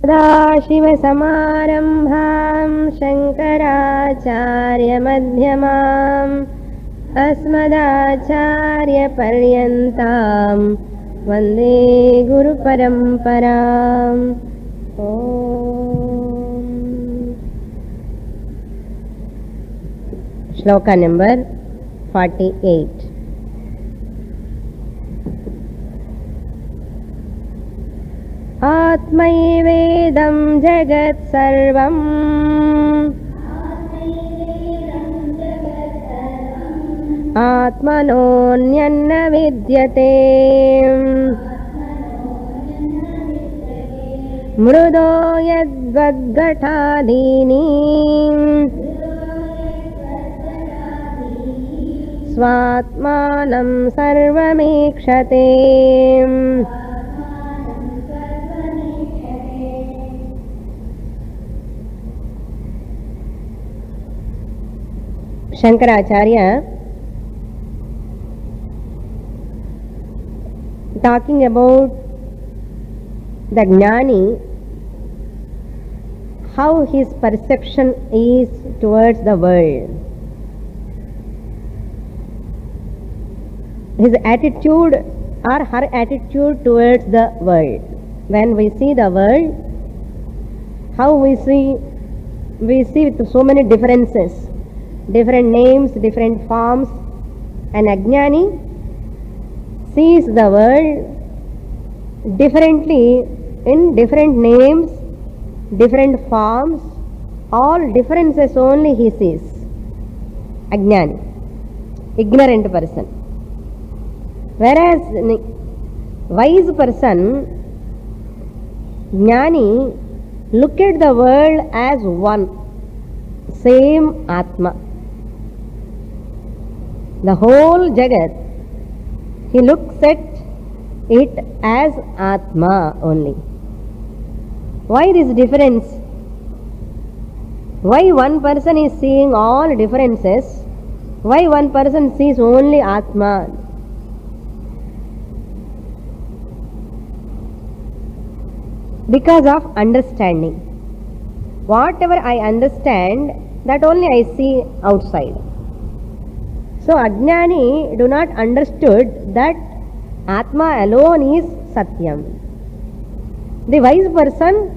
सदाशिवसमारम्भां शङ्कराचार्यमध्यमाम् अस्मदाचार्यपर्यन्तां वन्दे गुरुपरम्पराम्. श्लोका नंबर 48. आत्मैवेदं जगत् सर्वम् आत्मनोऽन्यन्न विद्यते. मृदो यद्वद्घटादीनि स्वात्मानं सर्वमीक्षते. Shankaracharya talking about the Jnani, how his perception is towards the world, his attitude or her attitude towards the world. When we see the world, how we see with so many differences, different names, different forms. An Ajnani sees the world differently in different names, different forms, all differences only he sees. Ajnani, ignorant person. Whereas wise person, Jnani, look at the world as one, same Atma. The whole Jagat, he looks at it as Atma only. Why this difference? Why one person is seeing all differences? Why one person sees only Atma? Because of understanding. Whatever I understand, that only I see outside. So Ajnani do not understood that Atma alone is Satyam. The wise person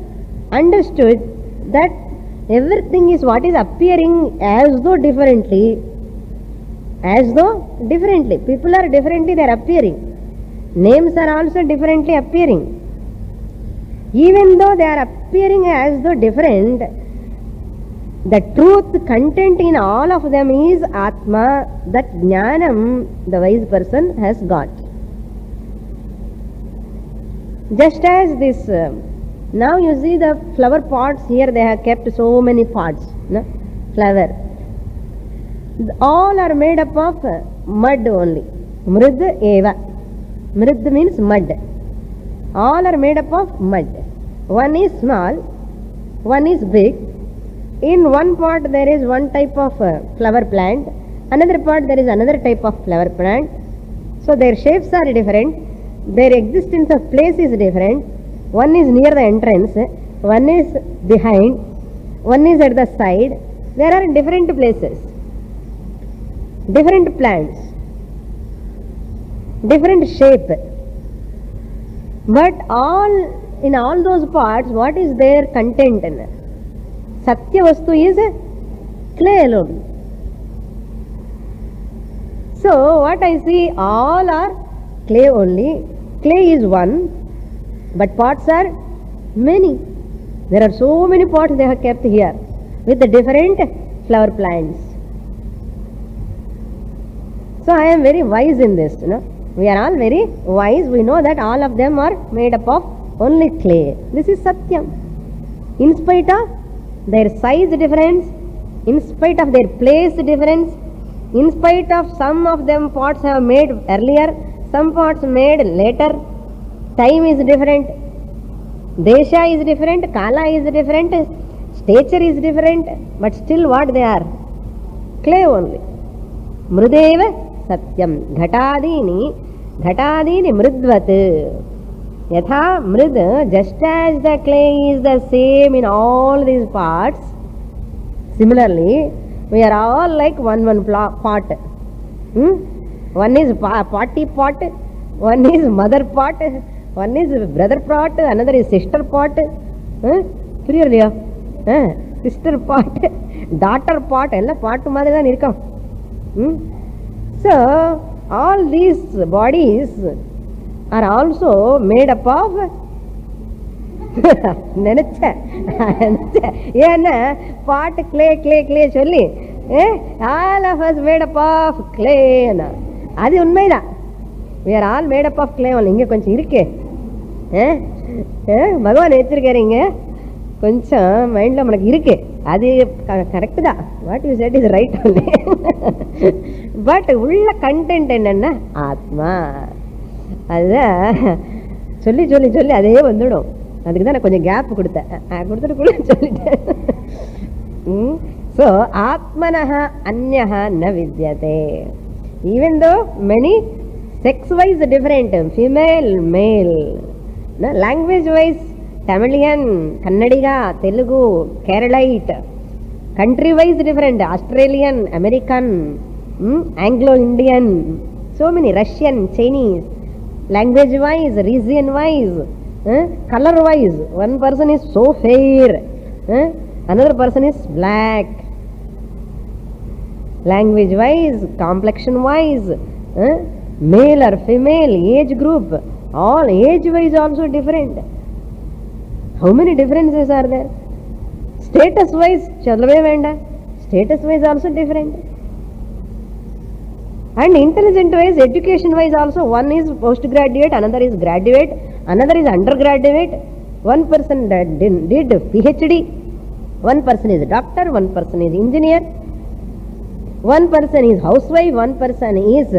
understood that everything is what is appearing as though differently. People are differently, they are appearing. Names are also differently appearing. Even though they are appearing as though different, the truth content in all of them is Atma. That Jnanam the wise person has got. Just as this, now you see the flower pots here, they have kept so many pots, no? Flower. All are made up of mud only. Mrid eva. Mrid means mud. All are made up of mud. One is small, one is big. In one pot there is one type of flower plant, another pot there is another type of flower plant. So their shapes are different, their existence of place is different. One is near the entrance, one is behind, one is at the side. There are different places, different plants, different shape. But in all those parts, what is their content in it? Satya Vastu is clay alone. So what I see, all are clay only. Clay is one, but pots are many. There are so many pots they have kept here with the different flower plants. So I am very wise in this, you know. We are all very wise. We know that all of them are made up of only clay. This is Satyam. In spite of their size difference, in spite of their place difference, in spite of some of them pots have made earlier, some pots made later, time is different, desha is different, kala is different, stature is different, but still what they are? Clay only. Mrudeva Satyam. Ghatadini mridvat. Yatha mrid, just as the clay is the same in all these parts, similarly we are all like one pot. One is potty pot, one is mother pot, one is brother pot, another is sister pot. Clearly, sister pot, daughter pot, ella pot madri dhaan irukum. So all these bodies are also made up of நினைச்சேன் ஏன்னா பாட்டு clay clay clay சொல்லி all of us made up of clay. அது உண்மைதான். we are all made up of clay. இங்க கொஞ்சம் இருக்கே பகவான் வச்சிருக்காருங்க, கொஞ்சம் மைண்ட்ல உனக்கு இருக்கு, அது கரெக்ட் தான். What you said is right only. But உள்ள கண்டென்ட் என்னன்னா ஆத்மா. அதுதான் சொல்லி சொல்லி சொல்லி அதே வந்துடும். அதுக்கு தான் நான் கொஞ்சம் கேப் கொடுத்துட்டு கூட சொல்லிட்டேன். ஸோ ஆத்மனஹ அன்யஹ ந வித்யதே. Even though many sex wise different, female male, language wise Tamilian, Kannadiga, Telugu, Keralite, country wise different, Australian, American, Anglo-Indian, so many, Russian, Chinese, language wise, region wise, color wise, one person is so fair, another person is black, language wise, complexion wise, male or female, age group, all age wise also different. How many differences are there? Status wise chalave venda, status wise also different, and intelligent wise, education wise also, one is postgraduate, another is graduate, another is undergraduate, one person did PhD, one person is doctor, one person is engineer, one person is housewife, one person is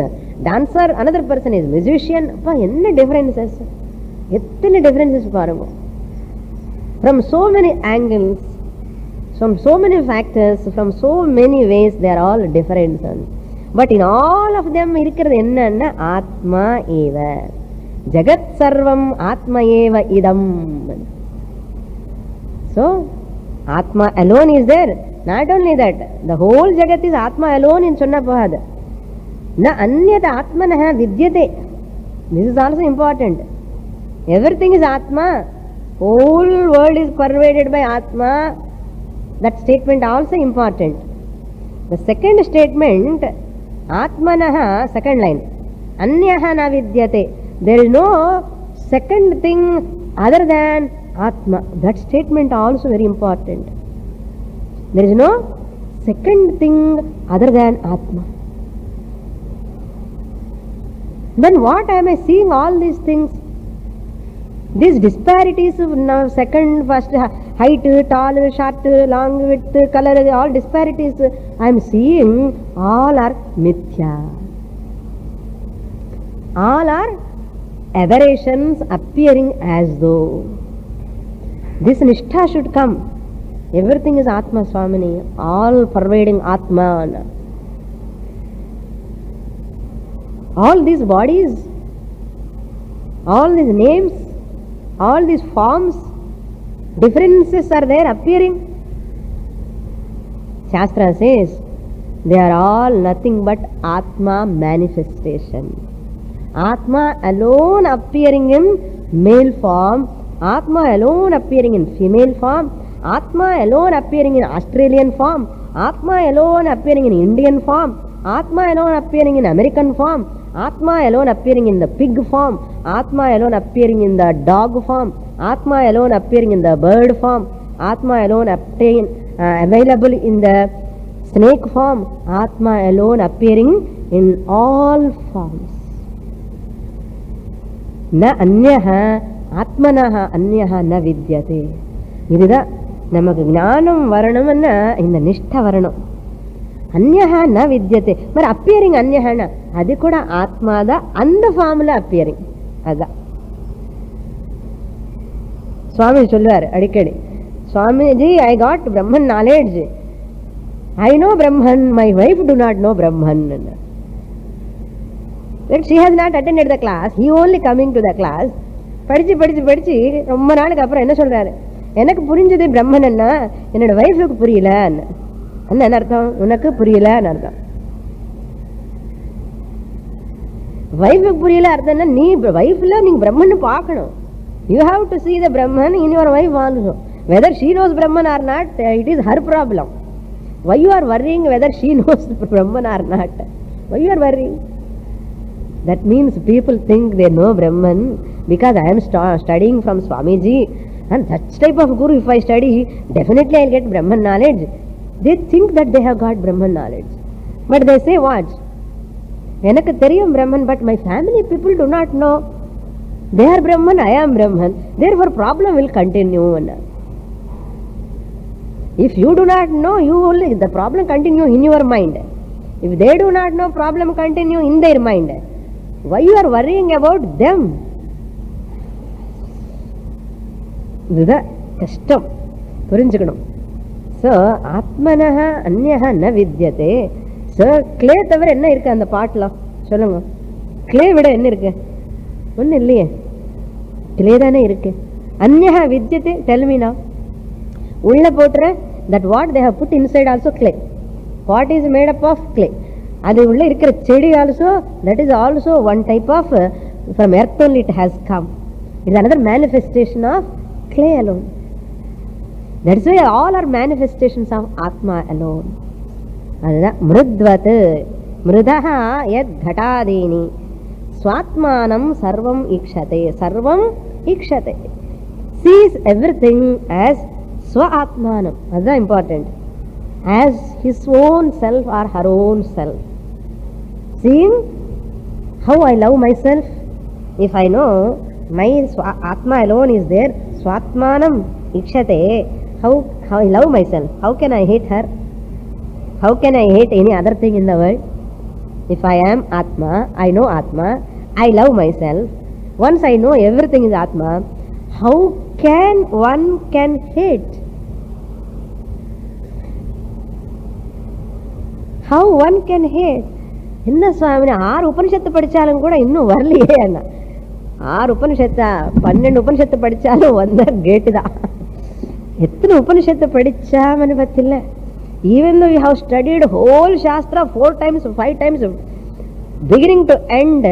dancer, another person is musician. appa enna differences, ethne differences paarenga, from so many angles, from so many factors, from so many ways, they are all different. But in all of them irukkiradhu enna atma eva, jagat sarvam atma eva idam. So atma alone is there. Not only that, the whole jagat is atma alone in sonna pohad, na anyata atmanah vidyate. This is also important. Everything is atma, whole world is pervaded by atma. That statement also important. The second statement, atmanaha, second line, anyaha na vidyate. There is no second thing other than atma. That statement also very important. There is no second thing other than atma. Then what am I seeing all these things? These disparities of now, second, first, height, tall, short, long, width, color, all disparities I am seeing, all are mithya. All are aberrations appearing as though. This nishtha should come. Everything is Atma, Swamini, all pervading Atma. All these bodies, all these names, all these forms, differences are there appearing. Shastra says they are all nothing but Atma manifestation. Atma alone appearing in male form, Atma alone appearing in female form, Atma alone appearing in Australian form, Atma alone appearing in Indian form, Atma alone appearing in American form, Atma alone appearing in the pig form, Atma alone appearing in the dog form, Atma alone appearing in the bird form, Atma alone available in the snake form, Atma alone appearing in all forms. Na anyaha atmanaha anyaha na vidyate. Idha namakku gnanam varanamna inda nishtha varanam. Anyaha na vidyate. But appearing anyaha na, adi kuda atma da and formula appearing. Ada Swami solluvar adikadi, Swamiji, I got Brahman knowledge, I know Brahman, my wife do not know Brahman. That she has not attended the class, he only coming to the class, படிச்சு படிச்சு படிச்சு ரொம்ப நாளுக்கு அப்புறம் என்ன சொல்றாரு, எனக்கு புரிஞ்சது பிரம்மன்னா என்னோட வைஃபுக்கு புரியல. என்ன அர்த்தம்? உனக்கு புரியலன்னு அர்த்தம். வைஃபுக்கு புரியல அர்த்தம் என்ன? நீ வைஃப்ல நீங்க பிரம்மன்னு பார்க்கணும். You have to see the Brahman in your wife also. Whether she knows Brahman or not, it is her problem. Why you are worrying whether she knows Brahman or not? Why you are worrying? That means people think they know Brahman because I am studying from Swamiji, and such type of guru if I study, definitely I will get Brahman knowledge. They think that they have got Brahman knowledge. But they say what? எனக்கு தெரியும் Brahman, but my family people do not know. They are Brahman, I am Brahman. Therefore problem will continue. If you do not know, you only the problem continue in your mind. If they do not know, problem continue in their mind. Why you are worrying about them? இதுதான் கஷ்டம், புரிஞ்சுக்கணும். So ஆத்மனஹ அந்யஹ ந வித்யதே. So clay தவிர என்ன இருக்கு அந்த பாட்டில் சொல்லுங்க? Clay விட என்ன இருக்கு? ஒன்றும் இல்லையே, கிளே தானே இருக்கு. அந்யஹ வித்யதே, டெல்மினா. உள்ள போட்டுற that what they have put inside also clay. What is made up of clay? அது உள்ள இருக்கிற செடி also, that is also one type of from earth only it has come. It is another manifestation of clay alone. That is why all are manifestations of Atma alone. அதுதான் மிருத்வத் மிருதஹ யத் கடாதீனி ஸ்வாத்மானம் சர்வம் ஈக்ஷதே. சர்வம் ஈக்ஷதே, sees everything as Swa-Atmanam. That's the important. As his own self or her own self. Seeing how I love myself. If I know my Atma alone is there, Swatmanam Ikshate, how I love myself. How can I hate her? How can I hate any other thing in the world? If I am Atma, I know Atma, I love myself. Once I know everything is Atma, how can one can hate? How one can hate? என்ன சுவாமினி 6 உபனிஷத்து படிச்சாலும் கூட இன்னும் வரலையே அண்ணா. 6 உபனிஷத்தா 12 உபனிஷத்து படிச்சாலும் வந்த கேட்டு தான். எத்தனை உபனிஷத்து படிச்சாமனு பத்தில. Even though you have studied whole Shastra 4 times, 5 times, beginning to end,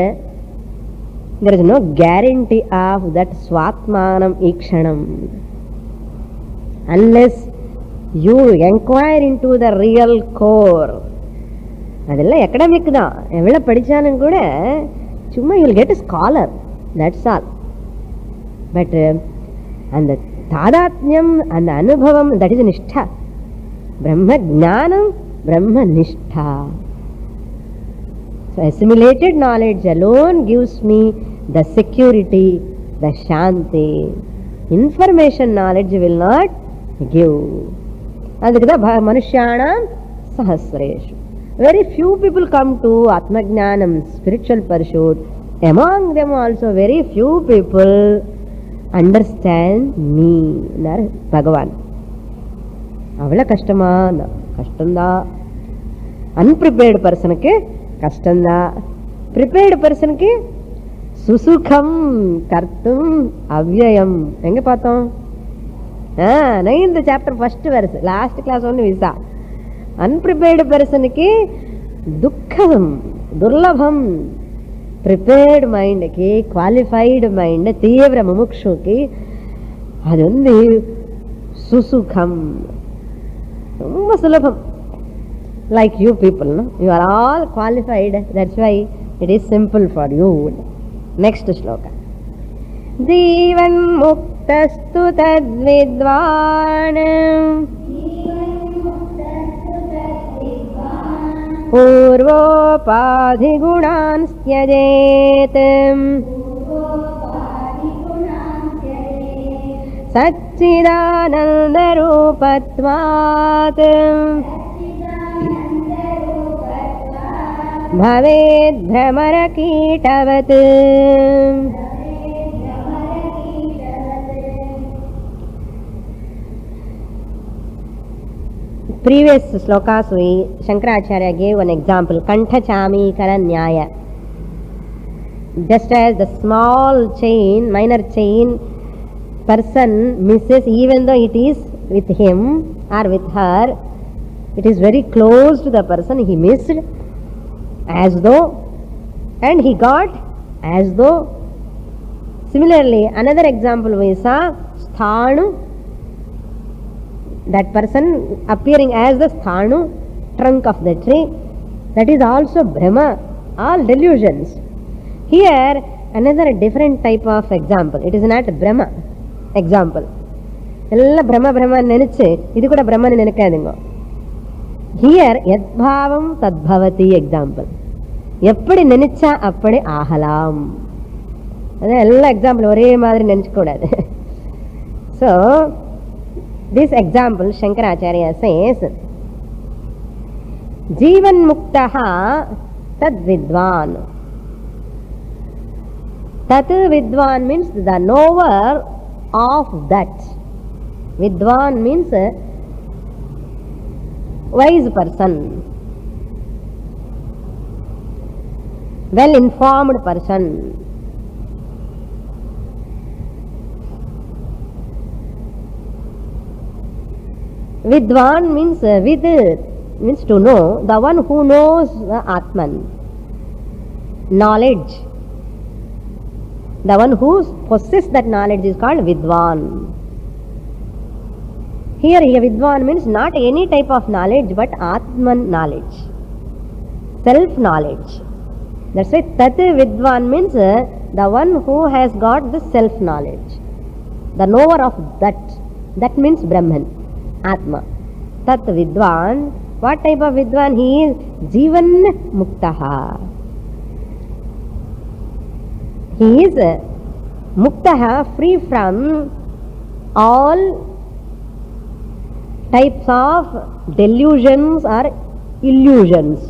there is no guarantee of that Swatmanam Ikshanam. Unless you inquire into the real core. அதெல்லாம் அகடமிக் தான். எவ்வளோ படித்தாலும் கூட சும்மா you will get a scholar, that's all. But அந்த தாதாத்மியம், அந்த அனுபவம், that is நிஷ்டா. பிரம்ம ஞானம், பிரம்ம நிஷ்டா. So assimilated knowledge alone gives me the security, the shanti. Information knowledge will not give. அதுக்கு தான் மனுஷானாம் சஹஸ்ரேஷு. Very few people come to Atma Jnanam, spiritual pursuit. Among them also very few people understand me. Bhagavan. அவ்வளோ கஷ்டமா? கஷ்டம்தான். அன்பிரிப்பேர்டு பர்சனுக்கு கஷ்டம்தான். Prepared பர்சனுக்கு சுசுகம் கர்த்தும் அவ்யயம். எங்க பார்த்தோம்? 9th chapter 1st verse, last class ஒன்று விசா. அன்பிரிப்பேர்டு பர்சனுக்கு துக்கம் துர்லபம். ப்ரிப்பேர்டு மைண்டுக்கு, குவாலிஃபைடு மைண்டு, தீவிர முமுக்ஷுக்கு அது வந்து சுசுகம், ரொம்ப சுலபம். Like you people, no? You are all qualified. That's why it is simple for you. Next shloka. Jivan muktastu tadvidvan purvopadhi gunan styajet Satchidananda rupatvat Bhaved bhramara kitavat. Previous slokas Shankaracharya gave an example. Kantha chami kara nyaya. Just as the small chain, minor chain, person misses, even though it is with him or with her, it is very close to the person, he missed as though, and he got as though. Similarly, another example we saw, sthanu, that person appearing as the sthanu, trunk of the tree, that is also Brahma, all delusions. Here, another different type of example. It is not Brahma example. Ella Brahma Brahma neniche, idu kuda Brahma nenekadingo. Here, yadbhavam tadbhavati example. Eppadi nenicha appadi ahalam. Ella example ore madri nenichkodadu. So, this example Shankaracharya says, Jivan muktaha tad vidwan. Tat vidwan means the knower of that. Vidwan means wise person, well informed person. Vidwan means means to know, the one who knows the Atman, knowledge. The one who possesses that knowledge is called Vidwan. Here Vidwan means not any type of knowledge but Atman knowledge, self knowledge. That's why Tat Vidwan means the one who has got the self knowledge, the knower of that. That means Brahman, Atma. Tat Vidwan. What type of Vidwan he is? Jivan Muktaha. He is Muktaha, free from all types of delusions or illusions.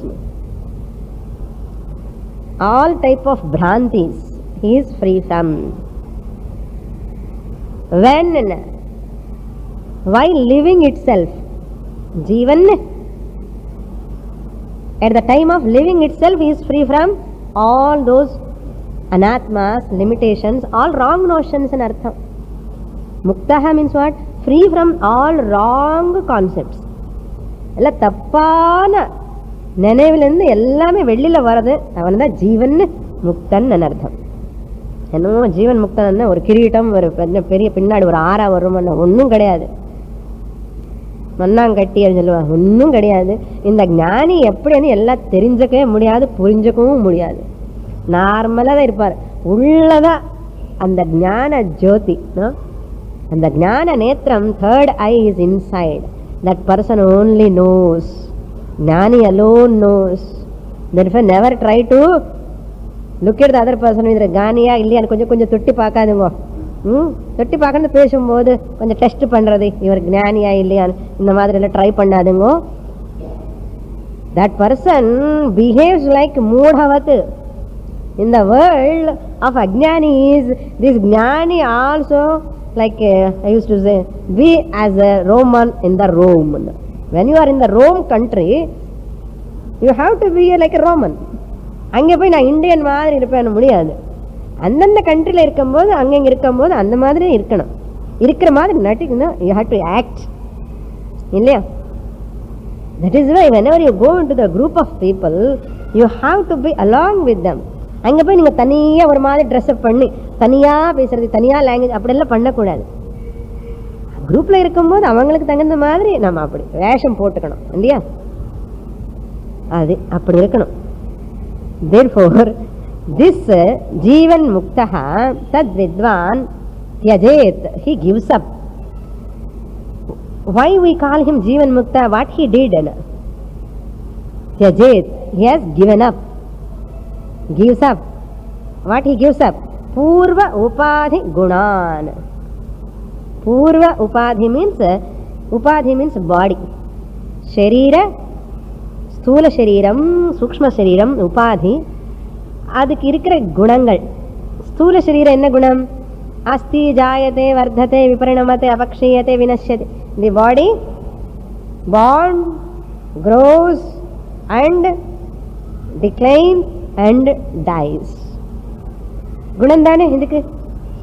All type of Bhrantis he is free from. While living itself, Jivan, at the time of living itself, he is free from all those anatmas, limitations, all wrong notions in artha. Muktaha means what? Free from all wrong concepts. Ella tappana nenevilindu ellame vellila varadu, avanada Jivan Muktan anartham. Enno Jivan Muktan anna oru kiritam oru periya pinnadi oru aara varumanna onnum kedaiyadu. மண்ணாங்கட்டி அப்படின்னு சொல்லுவாங்க, ஒன்றும் கிடையாது. இந்த ஞானி எப்படின்னு எல்லாம் தெரிஞ்சுக்கவே முடியாது, புரிஞ்சுக்கவும் முடியாது. நார்மலாக தான் இருப்பார். உள்ளதான் அந்த ஞான ஜோதி, அந்த ஞான நேத்திரம், third eye is inside. That person only knows. ஞானி alone knows. therefore never try to look at the other person with ஞானியா இல்லையான்னு கொஞ்சம் கொஞ்சம் தொட்டி பார்க்காதுங்க. தொட்டி பார்க்கறது பேசும்போது கொஞ்சம் டெஸ்ட் பண்ணுறது, இவர் ஞானியா இல்லையான்னு இந்த மாதிரி எல்லாம் ட்ரை பண்ணாதுங்க. தட் பர்சன் பிஹேவ்ஸ் லைக் மூடவத். இன் த வேர்ல்ட் ஆஃப் அஜ்ஞானி இஸ் திஸ் ஞானி also like I use to say be as a Roman in the Rome. When you are in the Rome country, you have to be like a Roman. அங்கே போய் நான் Indian மாதிரி இருப்பேன்னு முடியாது. அந்தந்த கண்ட்ரியில் இருக்கும்போது அங்கங்கே இருக்கும்போது அந்த மாதிரி இருக்கணும், இருக்கிற மாதிரி நட்டிக்கணும். யூ ஹேவ் டு ஆக்ட் இல்லையா? That is why whenever you go into the group of people, you have to be along with them. அங்கே போய் நீங்கள் தனியாக ஒரு மாதிரி ட்ரெஸ்அப் பண்ணி தனியாக பேசுறது, தனியாக லாங்குவேஜ் அப்படியெல்லாம் பண்ணக்கூடாது. குரூப்பில் இருக்கும்போது அவங்களுக்கு தகுந்த மாதிரி நம்ம அப்படி வேஷம் போட்டுக்கணும் இல்லையா? அது அப்படி இருக்கணும். therefore this Jivan Muktaha Tad Vidwan Tyajet, he gives up. Why we call him Jivan Mukta? What he did? Tyajet, he has given up. Gives up. What he gives up? Purva Upadhi Gunan. Purva Upadhi means body. Sharira, Sthula Shariram, Sukshma Shariram, Upadhi. அதுக்கு இருக்கிற குணங்கள். ஸ்தூல சரீரம் என்ன குணம்? அஸ்தி, ஜாயதே, வர்த்ததே, விபரிணமதே, அபக்ஷீயதே, வினஷ்யதே. தி பாடி born, grows, and declines and dies. குணம் தானே, இதுக்கு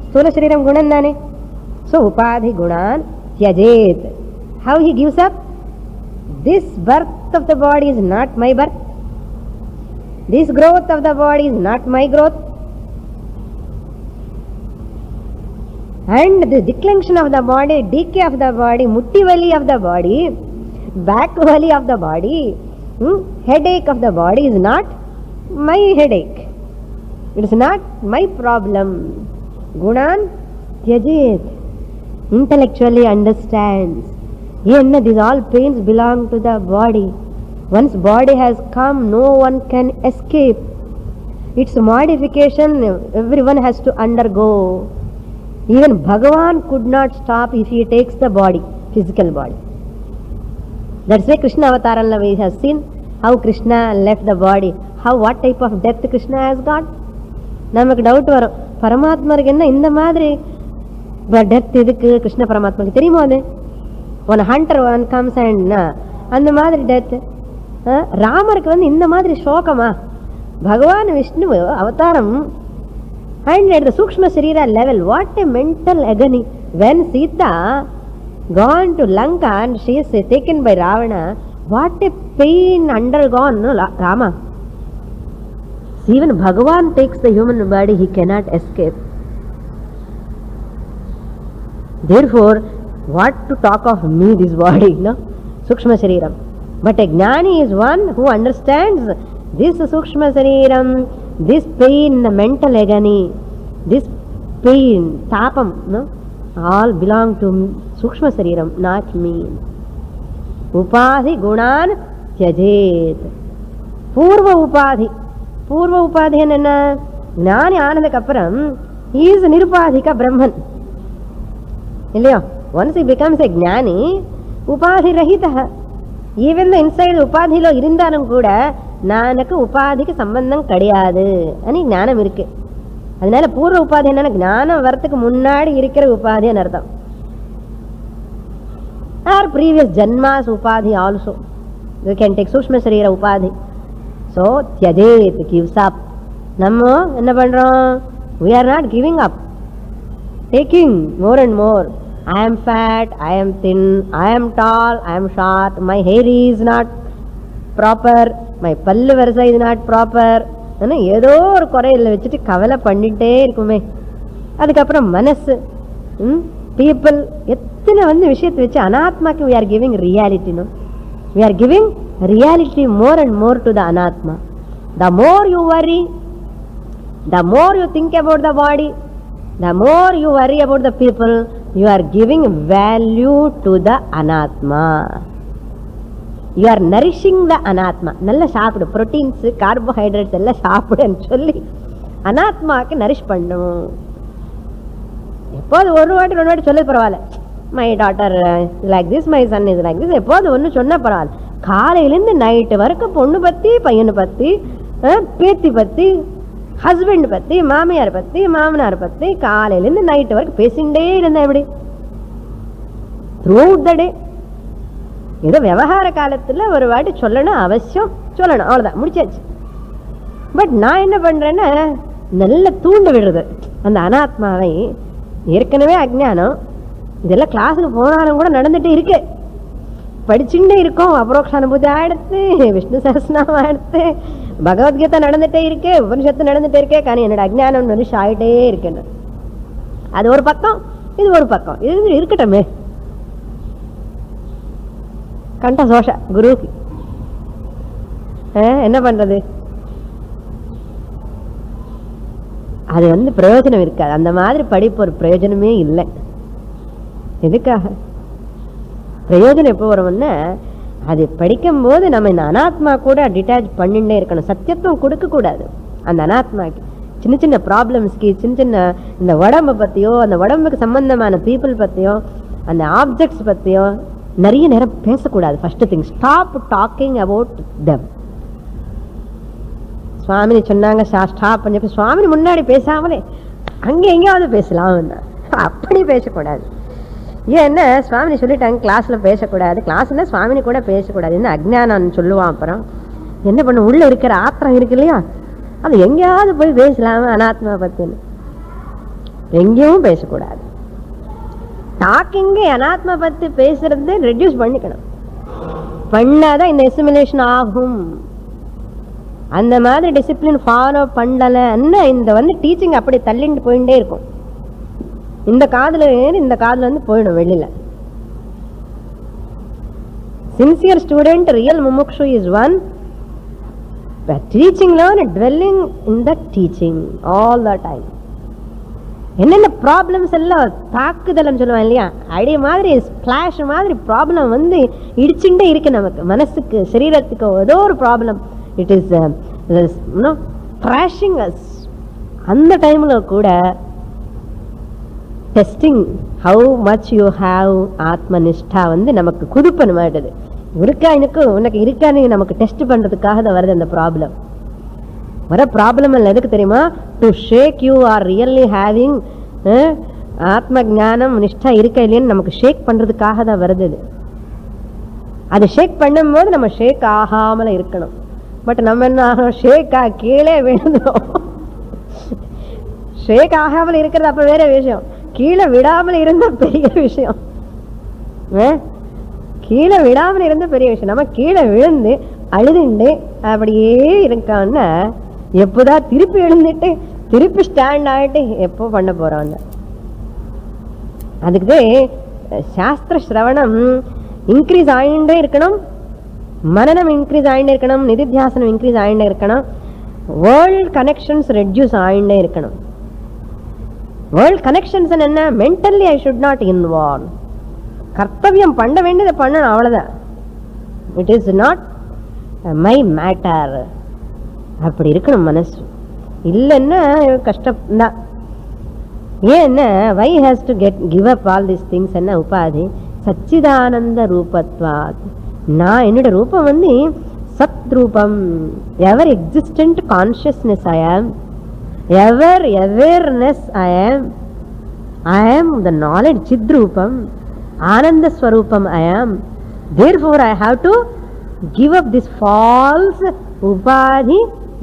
ஸ்தூல சரீரம் குணம் தானே. ஸோ உபாதி குணான் தியஜேத். How he gives up? This birth of the body is not my birth. This growth of the body is not my growth. And the declension of the body, decay of the body, mutti valley of the body, back valley of the body, headache of the body is not my headache. It is not my problem. Gunan tyajet. Intellectually understands. These all pains belong to the body. Once body has come, no one can escape. Its modification everyone has to undergo. Even Bhagavan could not stop if he takes the body, physical body. That's why Krishna Avataranla we have seen how Krishna left the body. What type of death Krishna has got? நமக்கு doubt வரும், பரமாத்மாருக்கு என்ன இந்த மாதிரி death எதுக்கு கிருஷ்ண பரமாத்மாக்கு தெரியுமோ? அது one hunter one comes and அந்த மாதிரி டெத். ராமருக்கு இந்த மாதிரி சோகமா? பகவான் விஷ்ணு அவதாரம் and at the Sukshma Sharira level, what a mental agony. When Sita gone to Lanka and she is taken by Ravana, what a pain undergone, no Rama. Even Bhagavan takes the human body, he cannot escape. Therefore, what to talk of me, this body, no? Sukshma Shariram. But a Jnani is one who understands this Sukshma Shariram, this pain, the mental agony, this pain, tapam, no? All belong to Sukshma Shariram, not me. Upadhi gunan tyajet. Purva upadhi. Purva upadhi enna? Jnani aanadhukku appuram, he is nirupadhika Brahman. Illaya? Once he becomes a Jnani, upadhi rahitah. Even the inside upadhilo irundalum kuda நானுக்கு உபாதிக்கு சம்பந்தம் கிடையாது அனி ஞானம் இருக்கு. அதனால பூர்வ உபாதி என்னன்னா ஞானம் வரத்துக்கு முன்னாடி இருக்கிற உபாதின்னு அர்த்தம். ஆர் ப்ரீவியஸ் ஜன்மாஸ் உபாதி ஆல்சோ. யூ கேன் டேக் சூக்ஷ்ம சரீர உபாதி. ஸோ தியஜேத், கிவ்ஸ் அப். நம்ம என்ன பண்றோம்? we are not giving up, taking more and more. I am fat, I am thin, I am tall, I am short, my hair is not proper, my பல்லு வரிசை is not proper. ஆனால் ஏதோ ஒரு குறையில் வச்சுட்டு கவலை பண்ணிகிட்டே இருக்குமே. அதுக்கப்புறம் மனசு, பீப்புள், எத்தனை விஷயத்தை வச்சு அனாத்மாக்கு we are giving reality, no? We are giving reality more and more to the anatma. The more you worry, the more you think about the body, the more you worry about the people, you are giving value to the anatma. You are nourishing the anatma. நல்ல சாப்பிடு, proteins carbohydrates எல்லாம் சாப்பிடுன்னு சொல்லி அனாத்மாவுக்கு nourish பண்ணும். எப்போது ஒரு வாட்டி சொல்ல பரவாயில்ல, my daughter like this, my son is like this, எப்போது ஒன்று சொன்னால் பரவாயில்ல. காலையிலேருந்து நைட்டு வரைக்கும் பொண்ணு பற்றி, பையனை பற்றி, பேத்தி பற்றி, ஹஸ்பண்ட் பற்றி, மாமியார் பற்றி, மாமனார் பற்றி காலையிலேருந்து நைட்டு வரைக்கும் பேசிகிட்டே இருந்தேன். எப்படி த்ரூ அவுட் த டே. ஏதோ விவகார காலத்தில் ஒரு வாட்டி சொல்லணும், அவசியம் சொல்லணும், அவ்வளோதான், முடிச்சாச்சு. பட் நான் என்ன பண்ணுறேன்னா நல்ல தூண்ட விடுறது அந்த அனாத்மாவை. ஏற்கனவே அஜ்ஞானம், இதெல்லாம் கிளாஸுக்கு போனாலும் கூட நடந்துகிட்டே இருக்கு, படிச்சுட்டே இருக்கோம். அபரோக்ஷானுபூதி ஆயிடுத்து, விஷ்ணு சஹஸ்ரநாமம் ஆயிடுத்து, பகவத்கீதை நடந்துகிட்டே இருக்கு, உபனிஷத்து நடந்துகிட்டே இருக்கே. కానీ என்னோட அஜ்ஞானம் நரிஷ் ஆகிட்டே இருக்கேன்னு. அது ஒரு பக்கம், இது ஒரு பக்கம், இது இருக்கட்டுமே. கண்ட சோஷ குருவுக்கு என்ன பண்றது? அது பிரயோஜனம் இருக்காது. அந்த மாதிரி படிப்பு ஒரு பிரயோஜனமே இல்லை. எதுக்காக பிரயோஜனம் எப்போ வரும்னா, அது படிக்கும் போது நம்ம இந்த அனாத்மா கூட டிட்டாச் பண்ணிட்டே இருக்கணும். சத்தியத்துவம் கொடுக்க கூடாது அந்த அனாத்மாக்கு. சின்ன சின்ன ப்ராப்ளம்ஸ்க்கு, சின்ன சின்ன இந்த உடம்பை பற்றியோ, அந்த உடம்புக்கு சம்பந்தமான பீப்புள் பற்றியோ, அந்த ஆப்ஜெக்ட்ஸ் பற்றியோ நிறைய நேரம் பேசக்கூடாது. First thing, stop talking about them. சுவாமினி சொன்னாங்க ஸ்டாப் பண்ணி, சுவாமினி முன்னாடி பேசாமலே அங்கே எங்கேயாவது பேசலாம், அப்படி பேசக்கூடாது. ஏன்னா சுவாமினி சொல்லிட்டாங்க கிளாஸில் பேசக்கூடாது, கிளாஸ்னா சுவாமினி கூட பேசக்கூடாது, என்ன அஜ்ஞானம்னு சொல்லுவான். அப்புறம் என்ன பண்ண, உள்ளே இருக்கிற ஆத்திரம் இருக்கு இல்லையா, அது எங்கேயாவது போய் பேசலாமா அனாத்மா பற்றின்னு. எங்கேயும் பேசக்கூடாது. டாக்கிங்கே அனாத்மா பத்தி பேசுறது ரெடியூஸ் பண்ணிக்கணும். பண்ணாதான் இந்த அசிமிலேஷன் ஆகும். அந்த மாதிரி டிசிப்ளின் ஃபாலோ பண்ணலன்னா இந்த டீச்சிங் அப்படி தள்ளிட்டு போயிட்டே இருக்கும். இந்த காதுல இந்த காதுல போயிடும் வெளியில. சின்சியர் ஸ்டூடெண்ட், ரியல் முமுக்ஷு is one. Teaching learn dwelling in the teaching all the time. என்னென்ன ப்ராப்ளம்ஸ் எல்லாம் தாக்குதல் சொல்லுவாங்க இல்லையா, அடி மாதிரி ஸ்பிளாஷ் மாதிரி ப்ராப்ளம் இடிச்சுட்டே இருக்கு நமக்கு, மனசுக்கு சரீரத்துக்கு ஏதோ ஒரு problem. It is thrashing us. அந்த டைம்ல கூட testing how much you have ஆத்மனிஷ்டா நமக்கு குதுப்பன மாட்டுது. இருக்கா உனக்கு இருக்கான்னு நமக்கு டெஸ்ட் பண்றதுக்காக தான் வருது அந்த ப்ராப்ளம். வர ப்ராப்ளம் இல்லை எதுக்கு தெரியுமா? To shake you are really having ஆத்ம ஞானம் நிஷ்டா இருக்க இல்லைன்னு நமக்கு ஷேக் பண்றதுக்காக தான் வருது. அது ஷேக் பண்ணும்போது நம்ம ஷேக் ஆகாமல இருக்கணும். பட் நம்ம என்ன ஆகும், ஷேக்கா கீழே விழுந்தோம். ஷேக் ஆகாமல் இருக்கிறது அப்ப வேற விஷயம், கீழே விடாமல் இருந்த பெரிய விஷயம். கீழே விடாமல் இருந்த பெரிய விஷயம். நம்ம கீழே விழுந்து அழுதுண்டு அப்படியே இருக்கான்னு எப்போதான் திருப்பி எழுந்துட்டு திருப்பி ஸ்டாண்ட் ஆகிட்டு எப்போ பண்ண போறோம். அதுக்கு சாஸ்திர சிரவணம் இன்க்ரீஸ் ஆகிட்டே இருக்கணும், மனநம் இன்க்ரீஸ் ஆகிட்டே இருக்கணும், நிதித்தியாசனம் இன்க்ரீஸ் ஆகிட்டே இருக்கணும், வேர்ல்ட் கனெக்ஷன்ஸ் ரெடியூஸ் ஆகிட்டே இருக்கணும். வேர்ல்ட் கனெக்ஷன்ஸ் என்ன? Mentally I should not involve. கர்த்தவியம் பண்ண வேண்டியதை பண்ணணும், அவ்வளவுதான். It is not my matter. அப்படி இருக்கணும் மனசு. இல்லைன்னா கஷ்டம்தான். ஏன்னா why has to give up all this things? என்ன உபாதி? சச்சிதானந்த ரூபத்வாத். நான் என்னோட ரூபம் சத் ரூபம், எவர் எக்ஸிஸ்டன்ட் கான்சியஸ்னஸ் ஐ ஆம், எவர் அவேர்னஸ் ஐ ஆம் த நாலேஜ். சித் ரூபம், ஆனந்த ஸ்வரூபம் ஐ ஆம். Therefore I have to give up this false upadhi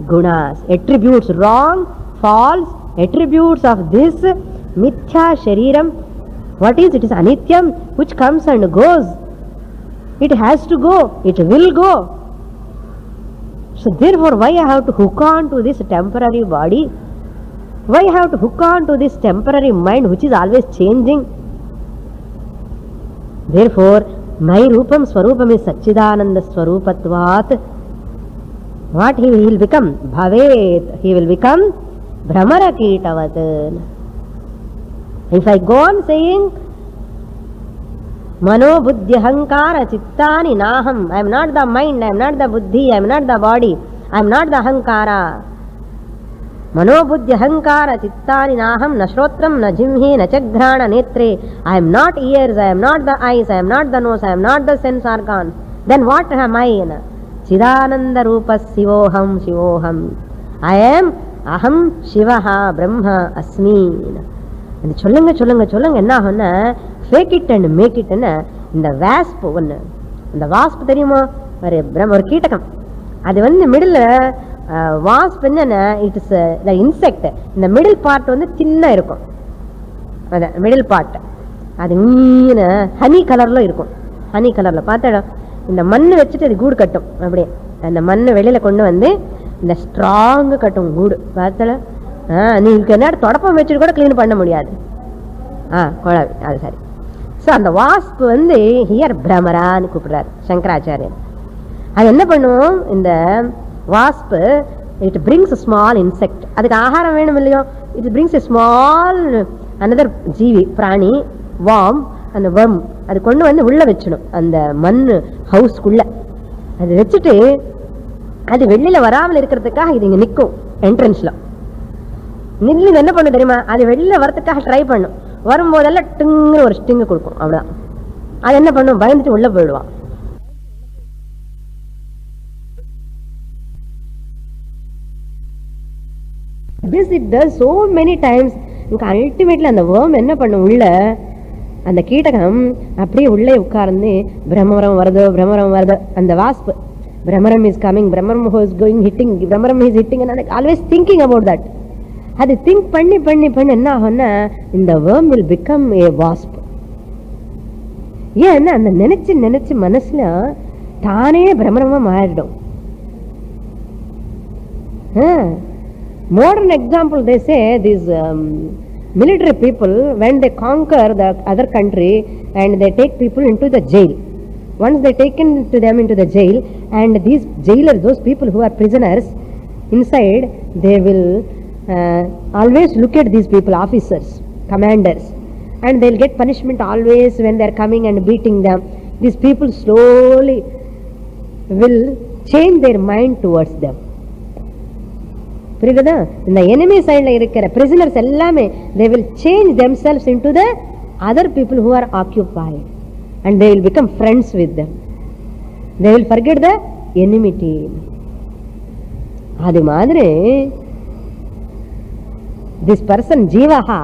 gunas, attributes, wrong, false attributes of this mithya shariram. What is it? Is anityam, which comes and goes. It has to go, it will go. So therefore why I have to hook on to this temporary body? Why I have to hook on to this temporary mind which is always changing? Therefore my rupam swarupam is Satchidananda Swarupatvat. What he will become? Bhavet. He will become Brahmara Kitavat. If I go on saying Mano Buddhi Hankara Chittani Naham, I am not the mind, I am not the Buddhi, I am not the body, I am not the Hankara. Mano Buddhi Hankara Chittani Naham, na Shrotram, na Jimhi, na Chagrana Netre. I am not ears, I am not the eyes, I am not the nose, I am not the sense organs. Then what am I? Chidananda Rupa Sivoham Shivoham. I am Aham Shivaha Brahma Asmi. And சொல்லுங்க சொல்லுங்க சொல்லுங்க என்ன ஆகும்னா, fake it and make இட்னு இந்த wasp ஒன்று, இந்த wasp தெரியுமா? ஒரு கீட்டகம். அது மிடில் வாஸ்ப் என்னன்னா, இட் இஸ் இன்செக்ட். இந்த மிடில் பார்ட் சின்ன இருக்கும், அத மிடில் பார்ட் அது ஹனி கலர்ல இருக்கும். ஹனி கலர்ல பார்த்தா இந்த மண்ணு வச்சுட்டு அது கூடு கட்டும். அப்படியே அந்த மண்ணை வெளியில கொண்டு இந்த ஸ்ட்ராங் கட்டும் கூடு. பார்த்தல நீங்க என்ன தொடப்பம் வச்சுட்டு கூட கிளீன் பண்ண முடியாது. குழாவி அது சரி. ஸோ அந்த வாஸ்ப் ஹியர் பிரமரான்னு கூப்பிடுறாரு சங்கராச்சாரியர். அது என்ன பண்ணுவோம்? இந்த wasp it brings small insect. அதுக்கு ஆகாரம் வேணும் இல்லையோ, இட் பிரிங்ஸ் ஸ்மால் அனதர் ஜீவி பிராணி வார்ம். அந்த வர்ம் அது கொண்டு உள்ள வச்சிடும் அந்த மண் ஹவுஸ்க்குள்ள. அது வச்சுட்டு அது வெளியில வராமல் இருக்கிறதுக்காக இது இங்க நிற்கும் என்ட்ரன்ஸ்ல. நின்று என்ன பண்ண தெரியுமா? அது வெளியில வரதுக்காக ட்ரை பண்ணும். வரும்போதெல்லாம் டிங்கு ஒரு ஸ்டிங்கு கொடுக்கும். அவ்வளவுதான். அது என்ன பண்ணும்? பயந்துட்டு உள்ள போயிடுவான். This it does so many times. Ultimately அந்த வேர்ம் என்ன பண்ணும்? உள்ள அந்த கீட்டகம் அப்படியே உள்ளே உட்கார்ந்து பிரம்மரம் வருதோ பிரம்மரம் வருதோ, அந்த வாஸ்ப் பிரம்மரம் இஸ் கமிங், பிரம்மரம் இஸ் கோயிங், ஹிட்டிங், பிரம்மரம் is hitting, and always thinking about that. அது திங்க் பண்ணி பண்ணி பண்ணி என்ன ஆகும்னா இந்த worm will become a wasp. ஏன்னா அந்த நினைச்சு நினைச்சு மனசுல தானே பிரம்மமா மாறிடும். Modern example, they say these military people, when they conquer the other country and they take people into the jail. Once they taken to them into the jail, and these jailers, those people who are prisoners inside, they will always look at these people, officers, commanders, and they'll get punishment always when they're coming and beating them. These people slowly will change their mind towards them. புரியுதா? இந்த enemy side இருக்கிற prisoners எல்லாமே they will change themselves into the other people who are occupied, and they will become friends with them. They will forget the enmity. அது மாதிரி this person jivaha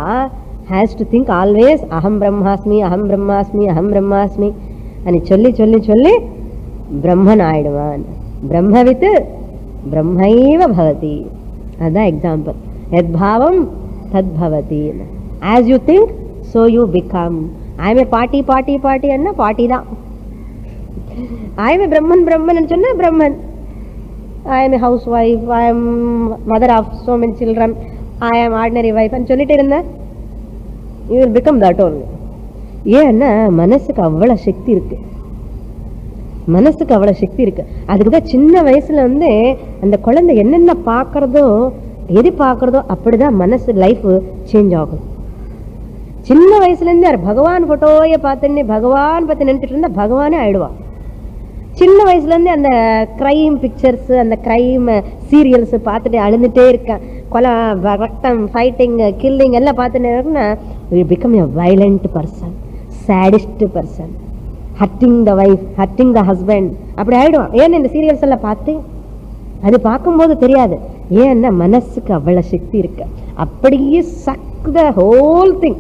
has to think always aham brahmasmi, aham brahmasmi, aham brahmasmi ani solli solli solli brahman aiduvan. Brahmavit brahmaiva bhavati. That's example. Yad bhavam tad bhavati. As you think, so you become. I am a party anna party da. I am a Brahman anna Brahman. I am a housewife, I am mother of so many children, I am ordinary wife and sollitte irundha you will become that only. ஏன்னா மனசுக்கு அவ்வளவு சக்தி இருக்கு, மனசுக்கு அவ்வளவு சக்தி இருக்கு. அதுக்குதான் சின்ன வயசுல அந்த குழந்தை என்னென்ன பாக்குறதோ எது பாக்குறதோ அப்படிதான் மனசு லைஃப் சேஞ்ச் ஆகும். சின்ன வயசுல இருந்து பகவான் போட்டோய பார்த்துன்னு பகவான் பத்தி நினைச்சிட்டு இருந்தா பகவானே ஆயிடுவான். சின்ன வயசுல இருந்து அந்த கிரைம் பிக்சர்ஸ், அந்த கிரைம் சீரியல்ஸ் பார்த்துட்டு அழுந்துட்டே இருக்கேன், கொலை ரத்தம் ஃபைட்டிங் கில்லிங் எல்லாம் பார்த்துட்டு இருக்குன்னா will become a violent person, sadist person, hurting the wife, hurting the husband அப்படி ஆயிடுவான். ஏன்னா இந்த சீரியல்ஸ் எல்லாம் பார்த்து அது பார்க்கும்போது தெரியாது. ஏன்னா மனசுக்கு அவ்வளவு சக்தி இருக்கு. அப்படியே சக் த ஹோல் திங்,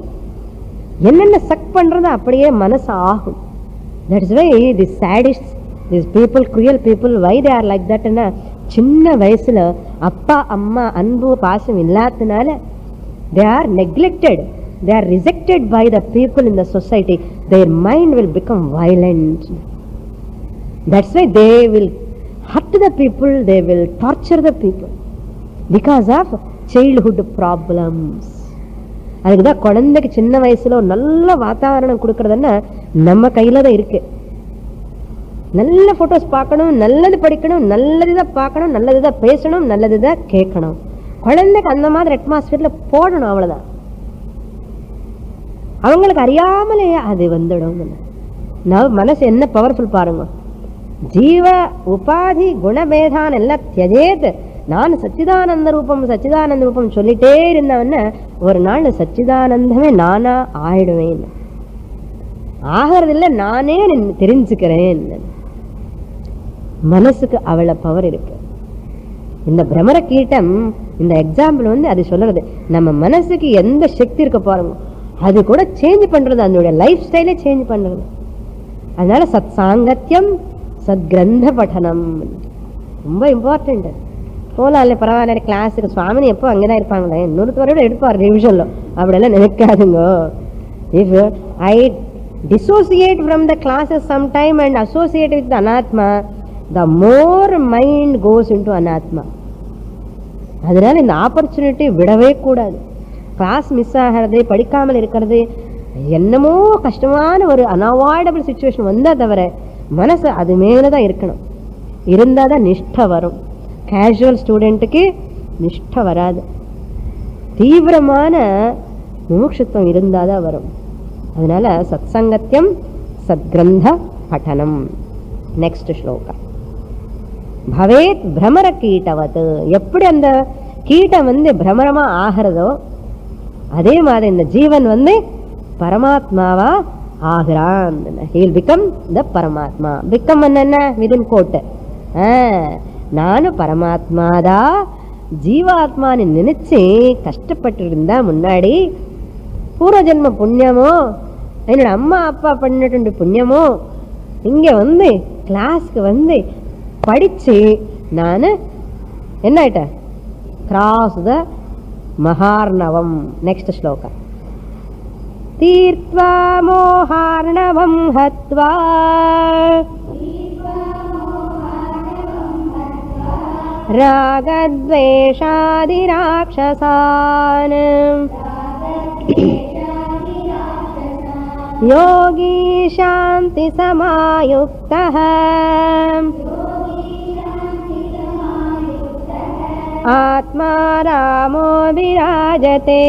என்னென்ன சக் பண்றது அப்படியே மனசு ஆகும். That is why these sadists, these people, cruel people, why they are like that? சின்ன வயசுல அப்பா அம்மா அன்பு பாசம் இல்லாதனால they are neglected, they are rejected by the people in the society. Their mind will become violent. That's why they will hurt the people, they will torture the people because of childhood problems. அதுக்குதான் குழந்தைக்கு சின்ன வயசுல ஒரு நல்ல வாத்தாவரணம் கொடுக்கறதுன்னா நம்ம கையில தான் இருக்கு. நல்ல போட்டோஸ் பார்க்கணும், நல்லது படிக்கணும், நல்லதுதான் பார்க்கணும், நல்லதுதான் பேசணும், நல்லதுதான் கேட்கணும். குழந்தைக்கு அந்த மாதிரி அட்மாஸ்பியர்ல போடணும், அவ்வளவுதான். அவங்களுக்கு அறியாமலே அது வந்துடும். மனசு என்ன பவர்ஃபுல் பாருங்க. ஜீவ உபாதி குணபேதான் எல்லாம் தியஜேத். நான் சச்சிதானந்த ரூபம் சொல்லிட்டே இருந்தவன ஒரு நாள் சச்சிதானந்தமே நானா ஆயிடுவேன். ஆகிறதில்ல, நானே தெரிஞ்சுக்கிறேன். மனசுக்கு அவ்வளவு பவர் இருக்கு. இந்த பிரமர கீட்டம் இந்த எக்ஸாம்பிள் அது சொல்றது. நம்ம மனசுக்கு எந்த சக்தி இருக்க பாருங்க, அது கூட சேஞ்ச் பண்றது, அதனுடைய லைஃப் ஸ்டைலே சேஞ்ச் பண்றது. அதனால சத் சாங்கத்தியம் சத் கிரந்த பட்டனம் ரொம்ப இம்பார்ட்டன்ட். போலாம்ல, பரவாயில்ல, கிளாஸுக்கு சுவாமினி எப்போ அங்கேதான் இருப்பாங்களே, இன்னொருத்தரோட எடுப்பார் ரிவிஷன்ல, அப்படியெல்லாம் நினைக்காதுங்க. If I dissociate from the classes sometime and associate with the anatma, the more mind goes into anatma. அதனால இந்த ஆப்பர்ச்சுனிட்டி விடவே கூடாது. கிளாஸ் மிஸ் ஆகிறது, படிக்காமல் இருக்கிறது, என்னமோ கஷ்டமான ஒரு அன்அவாய்டபிள் சிச்சுவேஷன் வந்தா தவிர மனசு அது மேலதான் இருக்கணும். இருந்தாதான் நிஷ்டை வரும். கேஷுவல் ஸ்டூடெண்ட்டுக்கு நிஷ்டை வராது. தீவிரமான முமுட்சுத்துவம் இருந்தாதான் வரும். அதனால சத் சங்கத்தியம் சத்கிரந்த பட்டனம். நெக்ஸ்ட் ஸ்லோகா. பவேத் பிரமர கீட்டவத். எப்படி அந்த கீட்டம் பிரமரமா ஆகிறதோ அதே மாதிரி இந்த ஜீவன் பரமாத்மாவா ஆகிறான். he will become the பரமாத்மா. become என்ன விதின் கோட். நானு பரமாத்மாதா ஜீவாத்மான்னு நினைச்சு கஷ்டப்பட்டு இருந்தா முன்னாடி பூர்வ ஜென்ம புண்ணியமோ என்னோட அம்மா அப்பா பண்ணிட்டு புண்ணியமோ இங்க கிளாஸ்க்கு படிச்சு நான் என்ன ஆயிட்டேன், கிராஸ் த மகார்ணவம். நெக்ஸ்ட் ஸ்லோகா. தீர்த்வா மோஹார்ணவம் ஹத்வா ராகத்வேஷாதிராக்ஷசான் யோகி சாந்தி சமாயுக்தः ஆத்மா ராமோ விராஜதே.